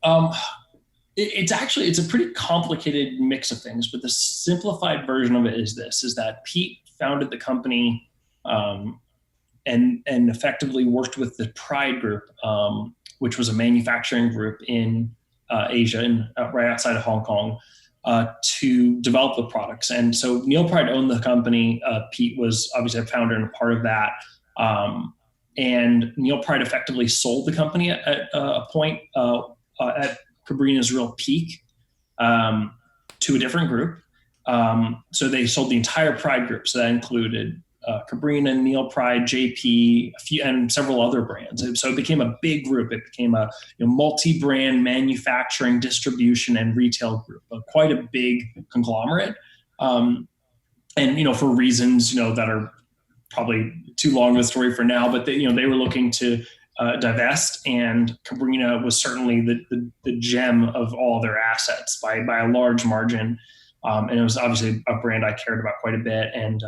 it's a pretty complicated mix of things, but the simplified version of it is that Pete founded the company and effectively worked with the Pride Group, which was a manufacturing group in Asia, right outside of Hong Kong, to develop the products. And so Neil Pride owned the company. Pete was obviously a founder and a part of that. And Neil Pride effectively sold the company at a point at Cabrinha's real peak to a different group. So they sold the entire Pride group. So that included Cabrinha, Neil Pride, JP, a few, and several other brands. And so it became a big group. It became a multi-brand manufacturing, distribution, and retail group. Quite a big conglomerate. And for reasons that are probably too long of a story for now, but they were looking to divest, and Cabrinha was certainly the gem of all their assets by a large margin. And it was obviously a brand I cared about quite a bit. And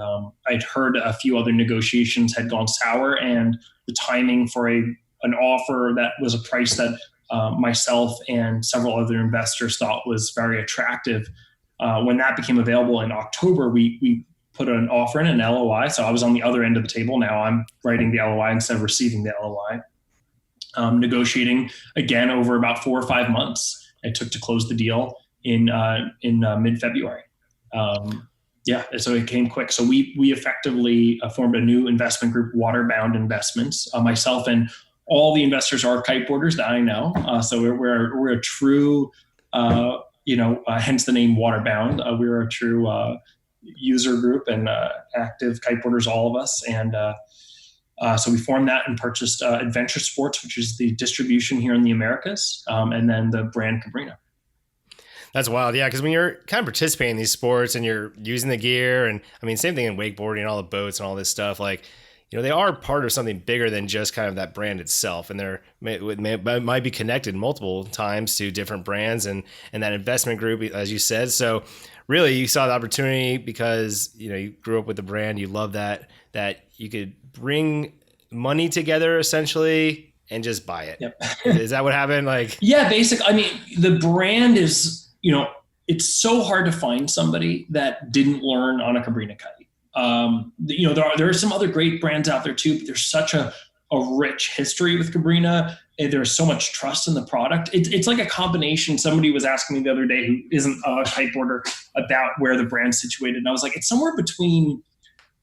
I'd heard a few other negotiations had gone sour, and the timing for an offer that was a price that myself and several other investors thought was very attractive. When that became available in October, we put an offer in, an LOI. So I was on the other end of the table. Now I'm writing the LOI instead of receiving the LOI. Negotiating again over about 4 or 5 months it took to close the deal in mid-February. So it came quick. So we effectively formed a new investment group, Waterbound Investments. Myself and all the investors are kiteboarders that I know. So we're a true, hence the name Waterbound. We're a true user group and active kiteboarders, all of us. And so we formed that and purchased Adventure Sports, which is the distribution here in the Americas, and then the brand Cabrinha. That's wild. Yeah. Because when you're kind of participating in these sports and you're using the gear, and I mean, same thing in wakeboarding, all the boats and all this stuff, like, they are part of something bigger than just kind of that brand itself. And they're might be connected multiple times to different brands and that investment group, as you said. So really you saw the opportunity because, you grew up with the brand, you love that you could bring money together essentially and just buy it. Yep. Is that what happened? Yeah, basically. I mean, the brand is, it's so hard to find somebody that didn't learn on a Cabrinha kite. There are some other great brands out there too, but there's such a rich history with Cabrinha. There's so much trust in the product. It's like a combination. Somebody was asking me the other day who isn't a kiteboarder about where the brand's situated. And I was like, it's somewhere between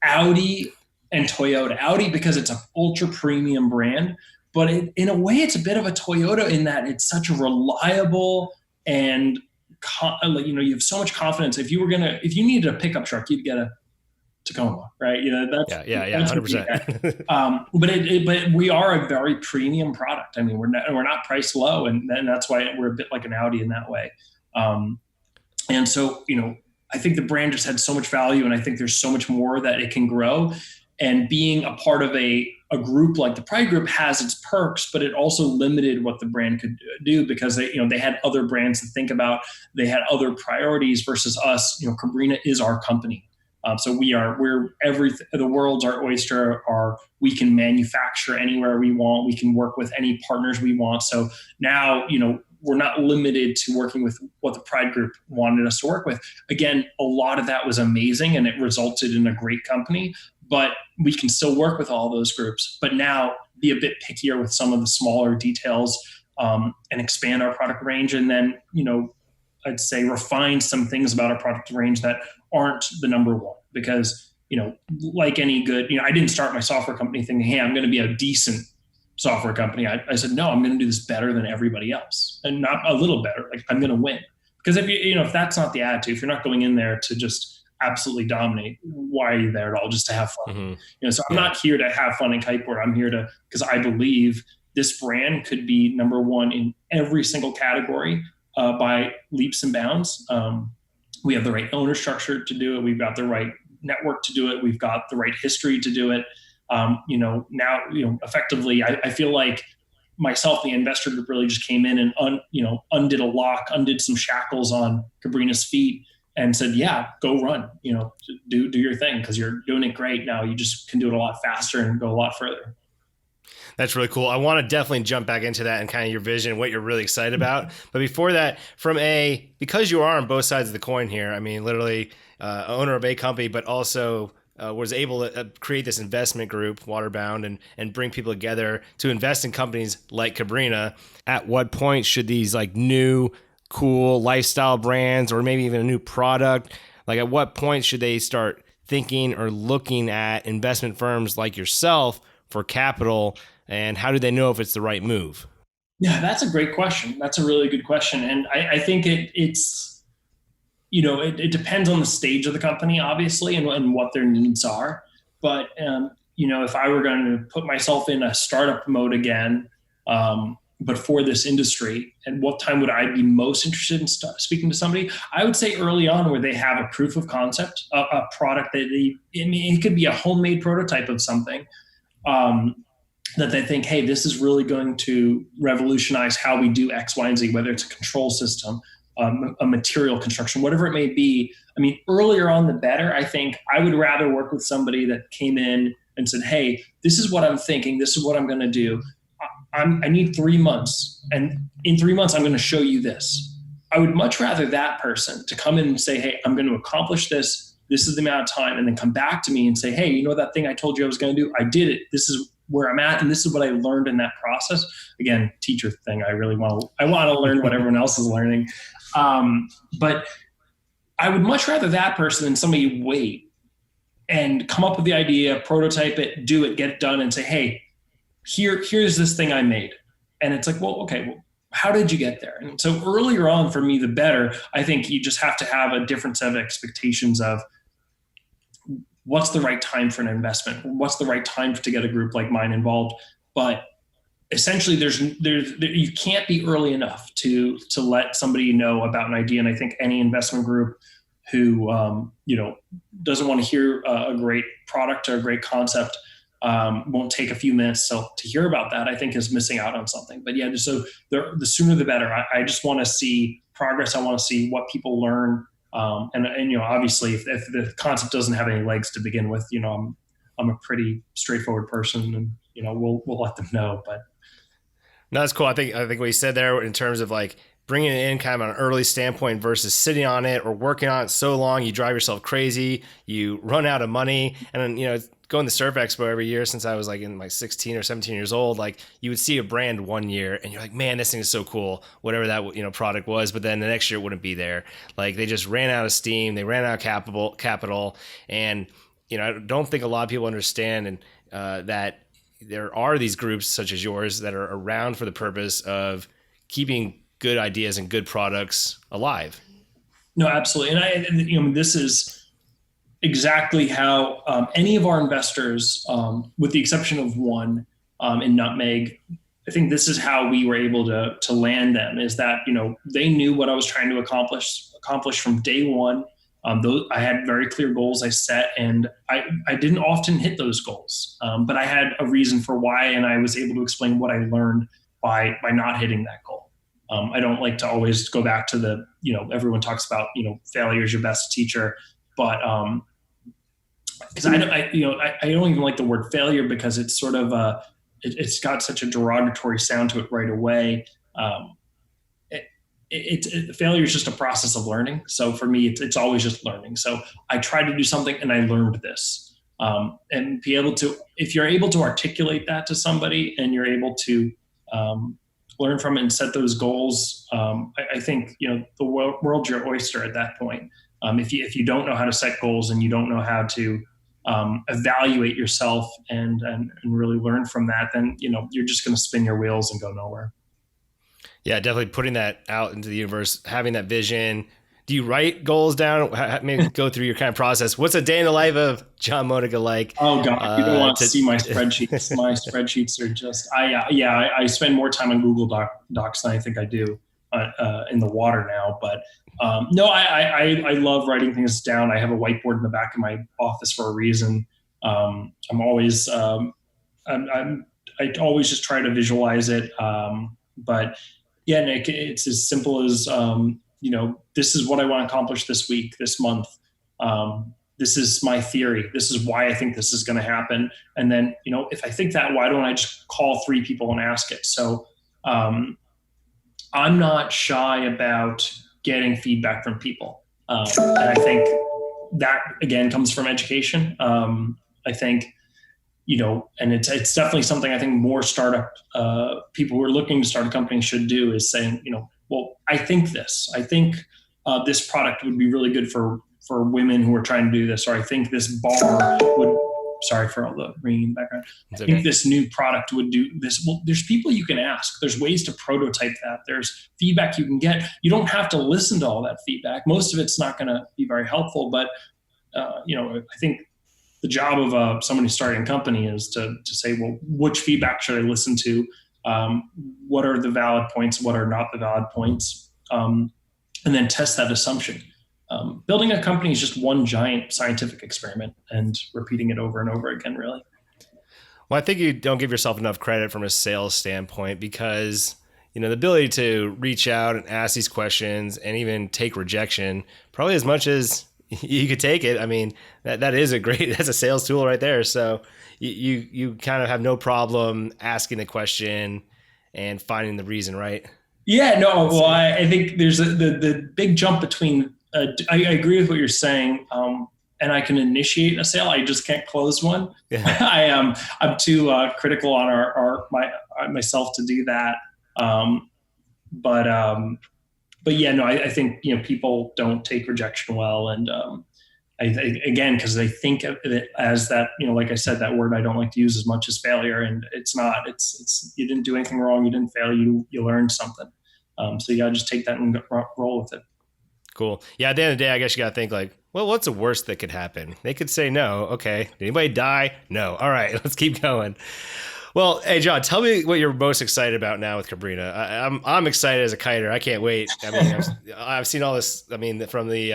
Audi and Toyota. Audi because it's an ultra premium brand, but in a way it's a bit of a Toyota in that it's such a reliable and you have so much confidence. If you needed a pickup truck, you'd get a Tacoma, right? That's 100%. But we are a very premium product. I mean, we're not priced low, and that's why we're a bit like an Audi in that way. And so, I think the brand just had so much value, and I think there's so much more that it can grow. And being a part of a group like the Pride Group has its perks, but it also limited what the brand could do because they had other brands to think about. They had other priorities versus us. Cabrinha is our company. So we're everything. The world's our oyster. We can manufacture anywhere we want. We can work with any partners we want. So now, we're not limited to working with what the Pride Group wanted us to work with. Again, a lot of that was amazing and it resulted in a great company, but we can still work with all those groups, but now be a bit pickier with some of the smaller details, and expand our product range. And then, I'd say refine some things about our product range that aren't the number one, because, like any good, I didn't start my software company thinking, hey, I'm going to be a decent software company. I said, no, I'm going to do this better than everybody else, and not a little better. Like, I'm going to win. Because if that's not the attitude, if you're not going in there to just absolutely dominate, why are you there at all? Just to have fun. Mm-hmm. So I'm not here to have fun in kiteboard. I'm here because I believe this brand could be number one in every single category by leaps and bounds. We have the right owner structure to do it. We've got the right network to do it. We've got the right history to do it. Now, effectively, I feel like myself, the investor group really just came in and undid a lock, undid some shackles on Cabrinha's feet and said, yeah, go run, do your thing, because you're doing it great. Now you just can do it a lot faster and go a lot further. That's really cool. I want to definitely jump back into that and kind of your vision, what you're really excited about. But before that, because you are on both sides of the coin here, I mean, literally owner of a company, but also was able to create this investment group, Waterbound, and bring people together to invest in companies like Cabrinha. At what point should these new, cool lifestyle brands, or maybe even a new product, at what point should they start thinking or looking at investment firms like yourself for capital, and how do they know if it's the right move? Yeah, that's a great question. That's a really good question. And I think it's it depends on the stage of the company, obviously, and what their needs are. But, if I were going to put myself in a startup mode again, but for this industry, and what time would I be most interested in speaking to somebody? I would say early on, where they have a proof of concept, a product it could be a homemade prototype of something, that they think, hey, this is really going to revolutionize how we do X, Y, and Z, whether it's a control system, a material construction, whatever it may be. I mean, earlier on, the better. I think I would rather work with somebody that came in and said, hey, this is what I'm thinking. This is what I'm going to do. I need 3 months. And in 3 months, I'm going to show you this. I would much rather that person to come in and say, hey, I'm going to accomplish this. This is the amount of time. And then come back to me and say, hey, that thing I told you I was going to do? I did it. This is where I'm at. And this is what I learned in that process. Again, teacher thing. I want to learn what everyone else is learning. But I would much rather that person than somebody wait and come up with the idea, prototype it, do it, get it done, and say, hey, here's this thing I made. And it's like, well, okay, how did you get there? And so earlier on, for me, the better. I think you just have to have a different set of expectations of what's the right time for an investment, what's the right time to get a group like mine involved. But essentially, you can't be early enough to let somebody know about an idea. And I think any investment group who doesn't want to hear a great product or a great concept, won't take a few minutes to hear about that, I think is missing out on something. But yeah, so the sooner the better. I just want to see progress. I want to see what people learn. And obviously, if the concept doesn't have any legs to begin with, I'm a pretty straightforward person, and we'll let them know. But no, that's cool. I think what you said there in terms of like bringing it in kind of on an early standpoint versus sitting on it or working on it so long, you drive yourself crazy, you run out of money. And then, going to Surf Expo every year since I was like in like 16 or 17 years old, like you would see a brand one year and you're like, man, this thing is so cool, whatever that, product was. But then the next year it wouldn't be there. Like they just ran out of steam. They ran out of capital. And, I don't think a lot of people understand and that there are these groups such as yours that are around for the purpose of keeping good ideas and good products alive. No, absolutely. And this is exactly how any of our investors, with the exception of one in Nutmeg, I think this is how we were able to land them, is that, they knew what I was trying to accomplish from day one. I had very clear goals I set, and I didn't often hit those goals, but I had a reason for why, and I was able to explain what I learned by not hitting that goal. I don't like to always go back to the, everyone talks about, failure is your best teacher, but because I don't even like the word failure, because it's sort of it's got such a derogatory sound to it right away. Failure is just a process of learning. So for me, it's always just learning. So I tried to do something and I learned this, and if you're able to articulate that to somebody and you're able to learn from it and set those goals, I think, the world's your oyster at that point. If you don't know how to set goals and you don't know how to evaluate yourself and really learn from that, then, you're just going to spin your wheels and go nowhere. Yeah, definitely putting that out into the universe, having that vision. Do you write goals down? Maybe go through your kind of process. What's a day in the life of John Modica like? Oh God, you don't want to see my spreadsheets. My spreadsheets are just, I spend more time on Google Docs than I think I do in the water now. But no, I love writing things down. I have a whiteboard in the back of my office for a reason. I'm always, I always just try to visualize it. But yeah, Nick, it's as simple as, this is what I want to accomplish this week, this month. This is my theory. This is why I think this is going to happen. And then, if I think that, why don't I just call 3 people and ask it? So I'm not shy about getting feedback from people. And I think that, again, comes from education. I think, and it's definitely something I think more startup people who are looking to start a company should do, is saying, well, I think this. I think this product would be really good for women who are trying to do this, or I think this bar sorry for all the ringing in the background. It's I okay. think this new product would do this. Well, there's people you can ask. There's ways to prototype that. There's feedback you can get. You don't have to listen to all that feedback. Most of it's not going to be very helpful, but I think the job of someone who's starting a company is to say, well, which feedback should I listen to? What are the valid points? What are not the valid points? And then test that assumption. Building a company is just one giant scientific experiment and repeating it over and over again, really. Well, I think you don't give yourself enough credit from a sales standpoint because, the ability to reach out and ask these questions and even take rejection, probably as much as you could take it. I mean, that's a sales tool right there. So you kind of have no problem asking the question and finding the reason, right? Yeah, no, well, I think there's the big jump between, I agree with what you're saying. And I can initiate a sale. I just can't close one. Yeah. I'm too critical on myself to do that. But yeah, no, I think, people don't take rejection well. And again, because they think of it as that, like I said, that word I don't like to use as much as failure. And it's not, it's you didn't do anything wrong. You didn't fail. You learned something. So you got to just take that and roll with it. Cool. Yeah. At the end of the day, I guess you got to think like, well, what's the worst that could happen? They could say no. Okay. Did anybody die? No. All right. Let's keep going. Well, hey, John, tell me what you're most excited about now with Cabrinha. I'm excited as a kiter. I can't wait. I mean, I've seen all this. I mean, from the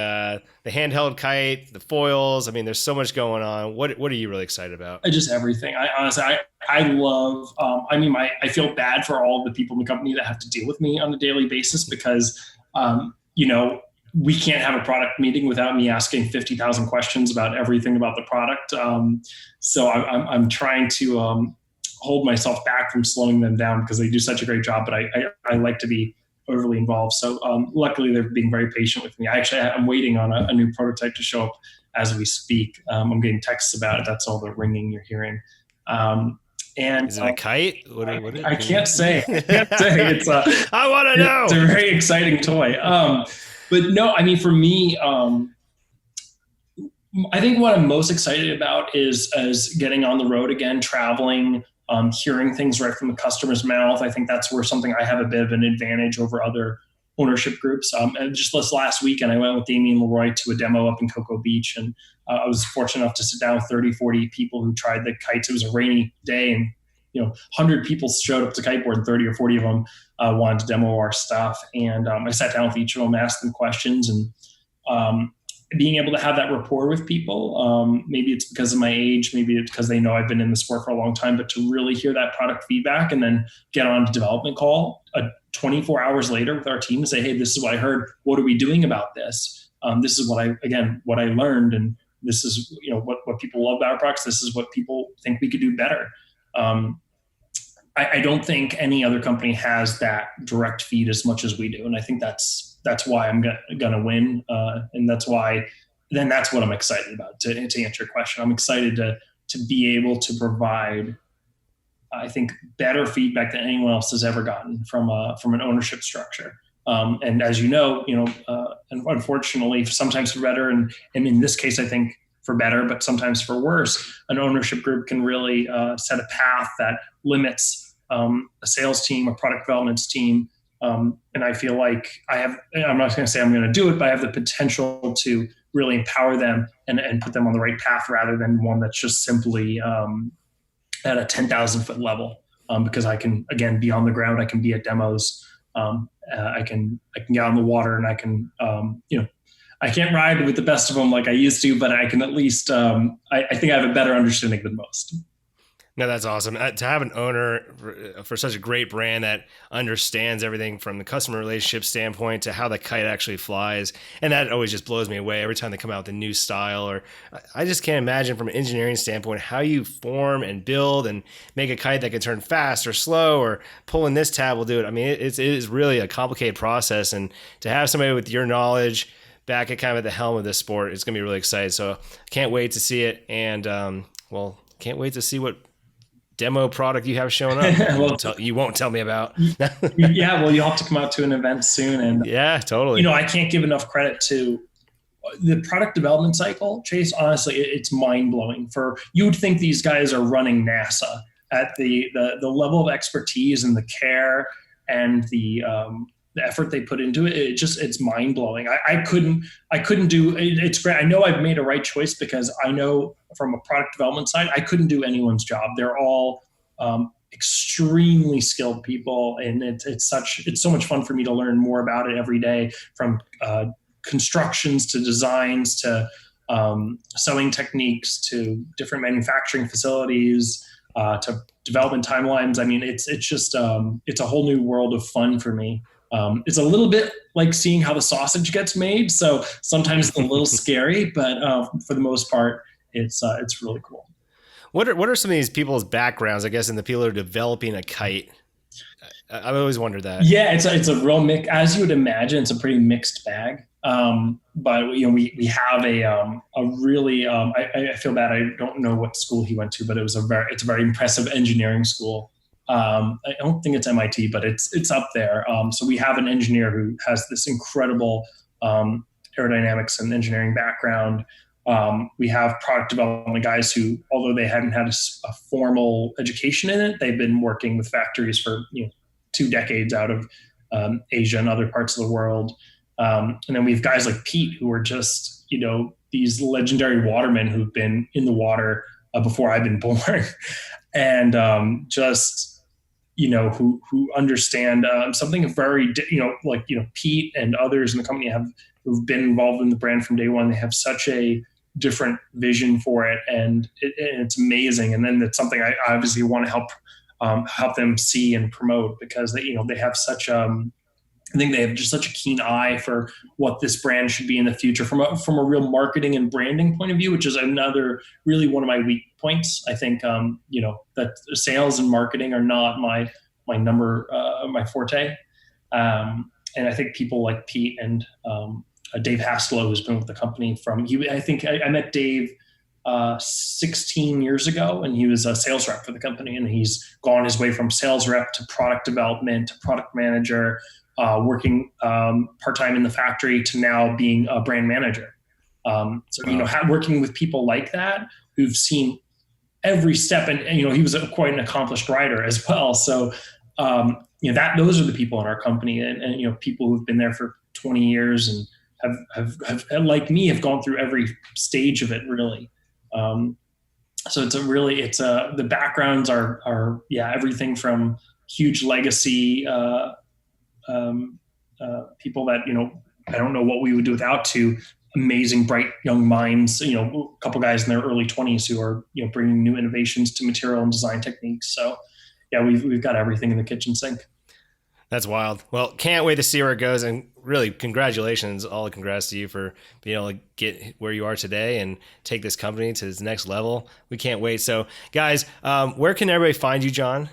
handheld kite, the foils. I mean, there's so much going on. What are you really excited about? Just everything. I honestly love. I feel bad for all the people in the company that have to deal with me on a daily basis because, we can't have a product meeting without me asking 50,000 questions about everything about the product. So I'm trying to hold myself back from slowing them down because they do such a great job, but I like to be overly involved. So luckily they're being very patient with me. I'm waiting on a new prototype to show up as we speak. I'm getting texts about it. That's all the ringing you're hearing. And is it a kite? I can't say. It's I want to know. It's a very exciting toy. But no, I mean, for me, I think what I'm most excited about is getting on the road again, traveling, hearing things right from the customer's mouth. I think that's where something I have a bit of an advantage over other ownership groups. And just this last weekend, I went with Amy and Leroy to a demo up in Cocoa Beach. And I was fortunate enough to sit down with 30, 40 people who tried the kites. It was a rainy day and 100 people showed up to kiteboard and 30 or 40 of them wanted to demo our stuff. And I sat down with each of them, asked them questions, and being able to have that rapport with people. Maybe it's because of my age, maybe it's because they know I've been in the sport for a long time, but to really hear that product feedback and then get on a development call 24 hours later with our team and say, hey, this is what I heard. What are we doing about this? This is what I learned. And this is, what people love about our products. This is what people think we could do better. I don't think any other company has that direct feed as much as we do. And I think that's why I'm going to win. And that's what I'm excited about to answer your question. I'm excited to be able to provide, I think, better feedback than anyone else has ever gotten from an ownership structure. And as unfortunately, sometimes for better, and in this case, I think for better, but sometimes for worse, an ownership group can really set a path that limits a sales team, a product development team. And I feel like I'm not going to say I'm going to do it, but I have the potential to really empower them and put them on the right path rather than one that's just simply at a 10,000 foot level. Because I can, again, be on the ground. I can be at demos. I can get on the water and I can, I can't ride with the best of them like I used to, but I can at least, I think I have a better understanding than most. No, that's awesome. To have an owner for such a great brand that understands everything from the customer relationship standpoint to how the kite actually flies. And that always just blows me away every time they come out with a new style. Or I just can't imagine from an engineering standpoint how you form and build and make a kite that can turn fast or slow or pulling this tab will do it. I mean, it is really a complicated process. And to have somebody with your knowledge back at kind of at the helm of this sport, it's going to be really exciting. So can't wait to see it. And, can't wait to see what demo product you have showing up. Well, you won't tell me about. Yeah, well, you'll have to come out to an event soon. And yeah, totally. I can't give enough credit to the product development cycle, Chase, honestly, it's mind blowing. You would think these guys are running NASA at the level of expertise and the care and the effort they put into it. It's mind blowing. I couldn't do it. It's great. I know I've made a right choice because I know from a product development side, I couldn't do anyone's job. They're all extremely skilled people, and it's so much fun for me to learn more about it every day, from constructions to designs to sewing techniques to different manufacturing facilities to development timelines. I mean, it's just it's a whole new world of fun for me. It's a little bit like seeing how the sausage gets made, so sometimes it's a little scary, but for the most part, it's really cool. What are some of these people's backgrounds, I guess, in the people who are developing a kite? I've always wondered that. Yeah, it's a real mix. As you would imagine, it's a pretty mixed bag. But we have a really I feel bad. I don't know what school he went to, but it's a very impressive engineering school. I don't think it's MIT, but it's up there. So we have an engineer who has this incredible aerodynamics and engineering background. We have product development guys who, although they hadn't had a formal education in it, they've been working with factories for 2 decades out of Asia and other parts of the world. And then we have guys like Pete, who are just these legendary watermen who've been in the water before I've been born, and who understand something very Pete and others in the company who've been involved in the brand from day one. They have such a different vision for it, and it's amazing. And then it's something I obviously want to help them see and promote, because they have such I think they have just such a keen eye for what this brand should be in the future from a real marketing and branding point of view, which is another really one of my weak points. I think that sales and marketing are not my forte, and I think people like Pete and Dave Haslow, who's been with the company I think I met Dave 16 years ago, and he was a sales rep for the company, and he's gone his way from sales rep to product development to product manager, working part-time in the factory, to now being a brand manager. Working with people like that who've seen every step, and he was quite an accomplished writer as well. So those are the people in our company, and people who've been there for 20 years and have like me, have gone through every stage of it, really. So the backgrounds are everything from huge legacy people that I don't know what we would do without, to amazing, bright young minds. A couple guys in their early 20s who are bringing new innovations to material and design techniques. So we've got everything in the kitchen sink. That's wild. Well, can't wait to see where it goes, and really congratulations, all the congrats to you for being able to get where you are today and take this company to this next level. We can't wait. So guys, where can everybody find you, John?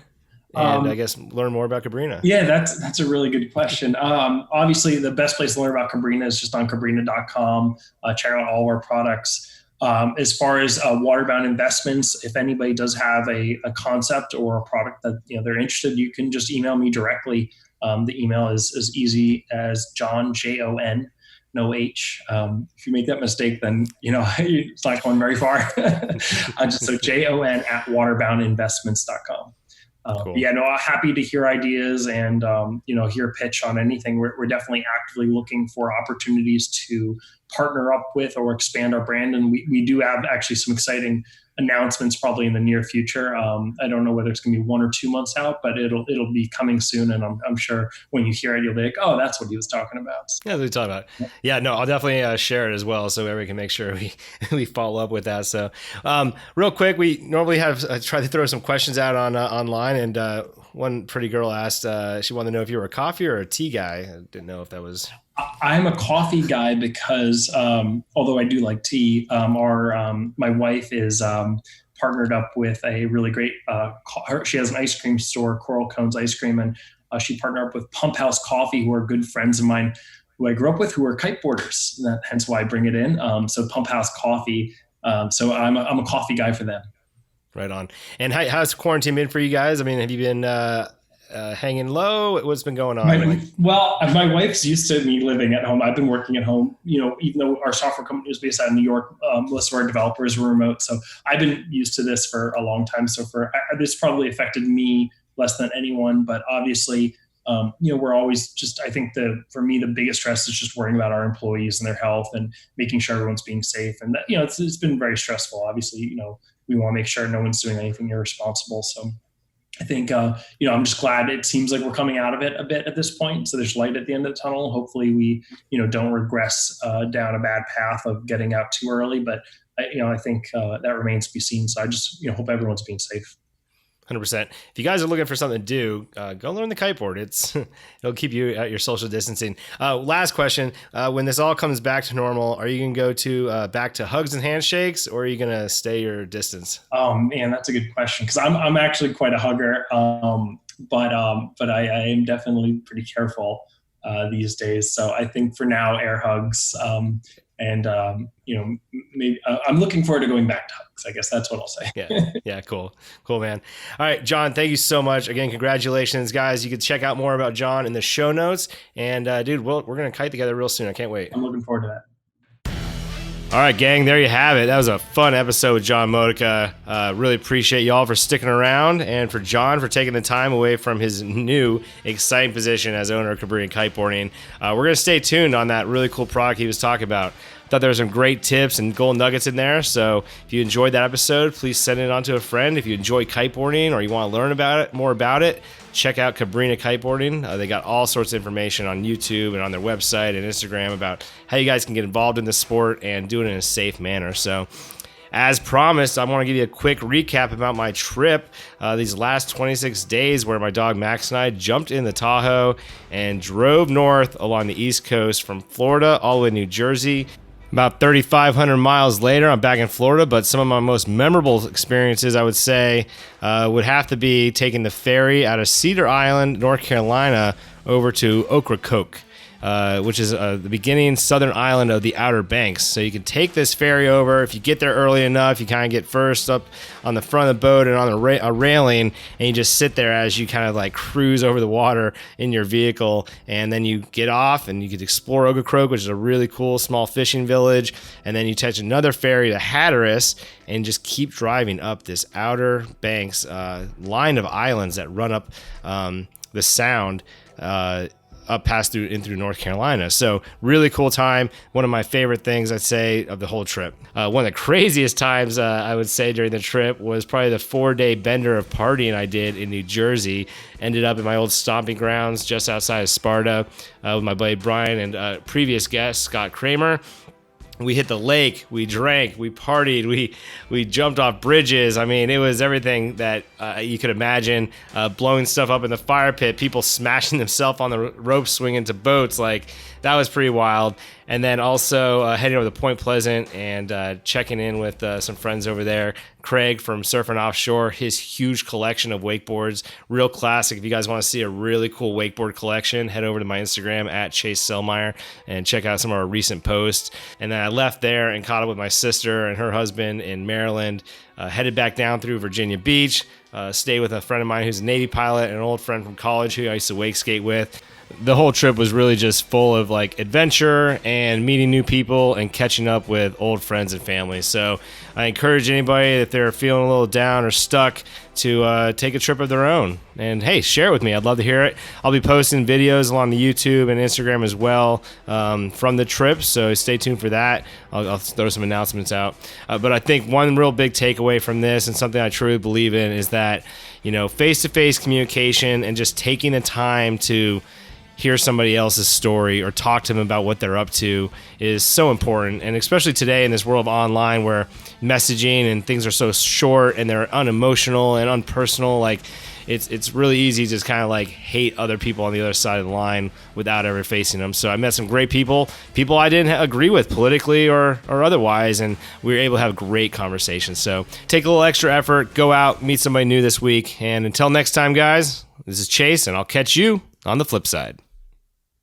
And I guess learn more about Cabrinha. Yeah, that's a really good question. Obviously, the best place to learn about Cabrinha is just on cabrinha.com. Check out all of our products. As far as waterbound investments, if anybody does have a concept or a product that they're interested, you can just email me directly. The email is as easy as John, Jon, no H. If you make that mistake, then it's not going very far. So jon@waterboundinvestments.com. Cool. Happy to hear ideas and hear a pitch on anything. We're definitely actively looking for opportunities to partner up with or expand our brand, and we do have actually some exciting announcements probably in the near future. I don't know whether it's going to be 1 or 2 months out, but it'll be coming soon, and I'm sure when you hear it, you'll be like, oh, that's what he was talking about. Yeah, we talking about. Yeah, no, I'll definitely share it as well, so everybody can make sure we follow up with that. So, real quick, we normally have try to throw some questions out on online, and one pretty girl asked, she wanted to know if you were a coffee or a tea guy. I didn't know if that was. I'm a coffee guy because although I do like tea, my wife is partnered up with a really great, she has an ice cream store, Coral Cones Ice Cream, and she partnered up with Pump House Coffee, who are good friends of mine who I grew up with, who are kiteboarders. Hence why I bring it in. So Pump House Coffee. So I'm a coffee guy for them. Right on. And how's quarantine been for you guys? I mean, have you been hanging low? What's been going on? My wife's used to me living at home. I've been working at home, even though our software company is based out of New York, most of our developers were remote. So I've been used to this for a long time. So this probably affected me less than anyone, but obviously, we're always I think for me, the biggest stress is just worrying about our employees and their health and making sure everyone's being safe. And that, it's been very stressful. Obviously, we want to make sure no one's doing anything irresponsible. So I think, I'm just glad it seems like we're coming out of it a bit at this point. So there's light at the end of the tunnel. Hopefully we, don't regress down a bad path of getting out too early. But, I think that remains to be seen. So I just, hope everyone's being safe. 100%. If you guys are looking for something to do, go learn the kiteboard. It'll keep you at your social distancing. Last question. When this all comes back to normal, are you going to go to back to hugs and handshakes, or are you going to stay your distance? Oh man, that's a good question. Cause I'm actually quite a hugger. But I am definitely pretty careful these days. So I think for now, air hugs, maybe I'm looking forward to going back to hugs. I guess that's what I'll say. Yeah. Cool, man. All right, John, thank you so much. Again, congratulations, guys. You can check out more about John in the show notes. And dude, we're going to kite together real soon. I can't wait. I'm looking forward to that. All right, gang, there you have it. That was a fun episode with John Modica. Really appreciate y'all for sticking around, and for John for taking the time away from his new exciting position as owner of Cabrinha Kiteboarding. We're going to stay tuned on that really cool product he was talking about. Thought there were some great tips and gold nuggets in there. So if you enjoyed that episode, please send it on to a friend. If you enjoy kiteboarding or you want to learn more about it, check out Cabrinha Kiteboarding. They got all sorts of information on YouTube and on their website and Instagram about how you guys can get involved in the sport and do it in a safe manner. So as promised, I want to give you a quick recap about my trip these last 26 days, where my dog Max and I jumped in the Tahoe and drove north along the East Coast from Florida all the way to New Jersey. About 3,500 miles later, I'm back in Florida, but some of my most memorable experiences, I would say, would have to be taking the ferry out of Cedar Island, North Carolina, over to Ocracoke, which is the beginning southern island of the Outer Banks. So you can take this ferry over. If you get there early enough, you kind of get first up on the front of the boat and on a railing, and you just sit there as you kind of like cruise over the water in your vehicle. And then you get off and you could explore Ocracoke, which is a really cool small fishing village. And then you catch another ferry to Hatteras and just keep driving up this Outer Banks line of islands that run up the Sound, up past through North Carolina. So really cool time. One of my favorite things, I'd say, of the whole trip. One of the craziest times I would say during the trip was probably the 4-day bender of partying I did in New Jersey. Ended up in my old stomping grounds just outside of Sparta with my buddy Brian and previous guest Scott Kramer. We hit the lake, we drank, we partied, we jumped off bridges. I mean, it was everything that you could imagine. Blowing stuff up in the fire pit, people smashing themselves on the rope, swinging to boats. Like, that was pretty wild. And then also heading over to Point Pleasant and checking in with some friends over there. Craig from Surfing Offshore, his huge collection of wakeboards, real classic. If you guys want to see a really cool wakeboard collection, head over to my Instagram at Chase Selmeyer and check out some of our recent posts. And then I left there and caught up with my sister and her husband in Maryland, headed back down through Virginia Beach, stayed with a friend of mine who's a Navy pilot and an old friend from college who I used to wake skate with. The whole trip was really just full of like adventure and meeting new people and catching up with old friends and family. So I encourage anybody that they're feeling a little down or stuck to take a trip of their own. And hey, share it with me. I'd love to hear it. I'll be posting videos along the YouTube and Instagram as well from the trip. So stay tuned for that. I'll throw some announcements out. But I think one real big takeaway from this, and something I truly believe in, is that, face-to-face communication and just taking the time to hear somebody else's story or talk to them about what they're up to is so important. And especially today in this world of online where messaging and things are so short and they're unemotional and unpersonal, like it's really easy to just kind of like hate other people on the other side of the line without ever facing them. So I met some great people I didn't agree with politically or otherwise, and we were able to have great conversations. So take a little extra effort, go out, meet somebody new this week. And until next time, guys, this is Chase, and I'll catch you on the flip side.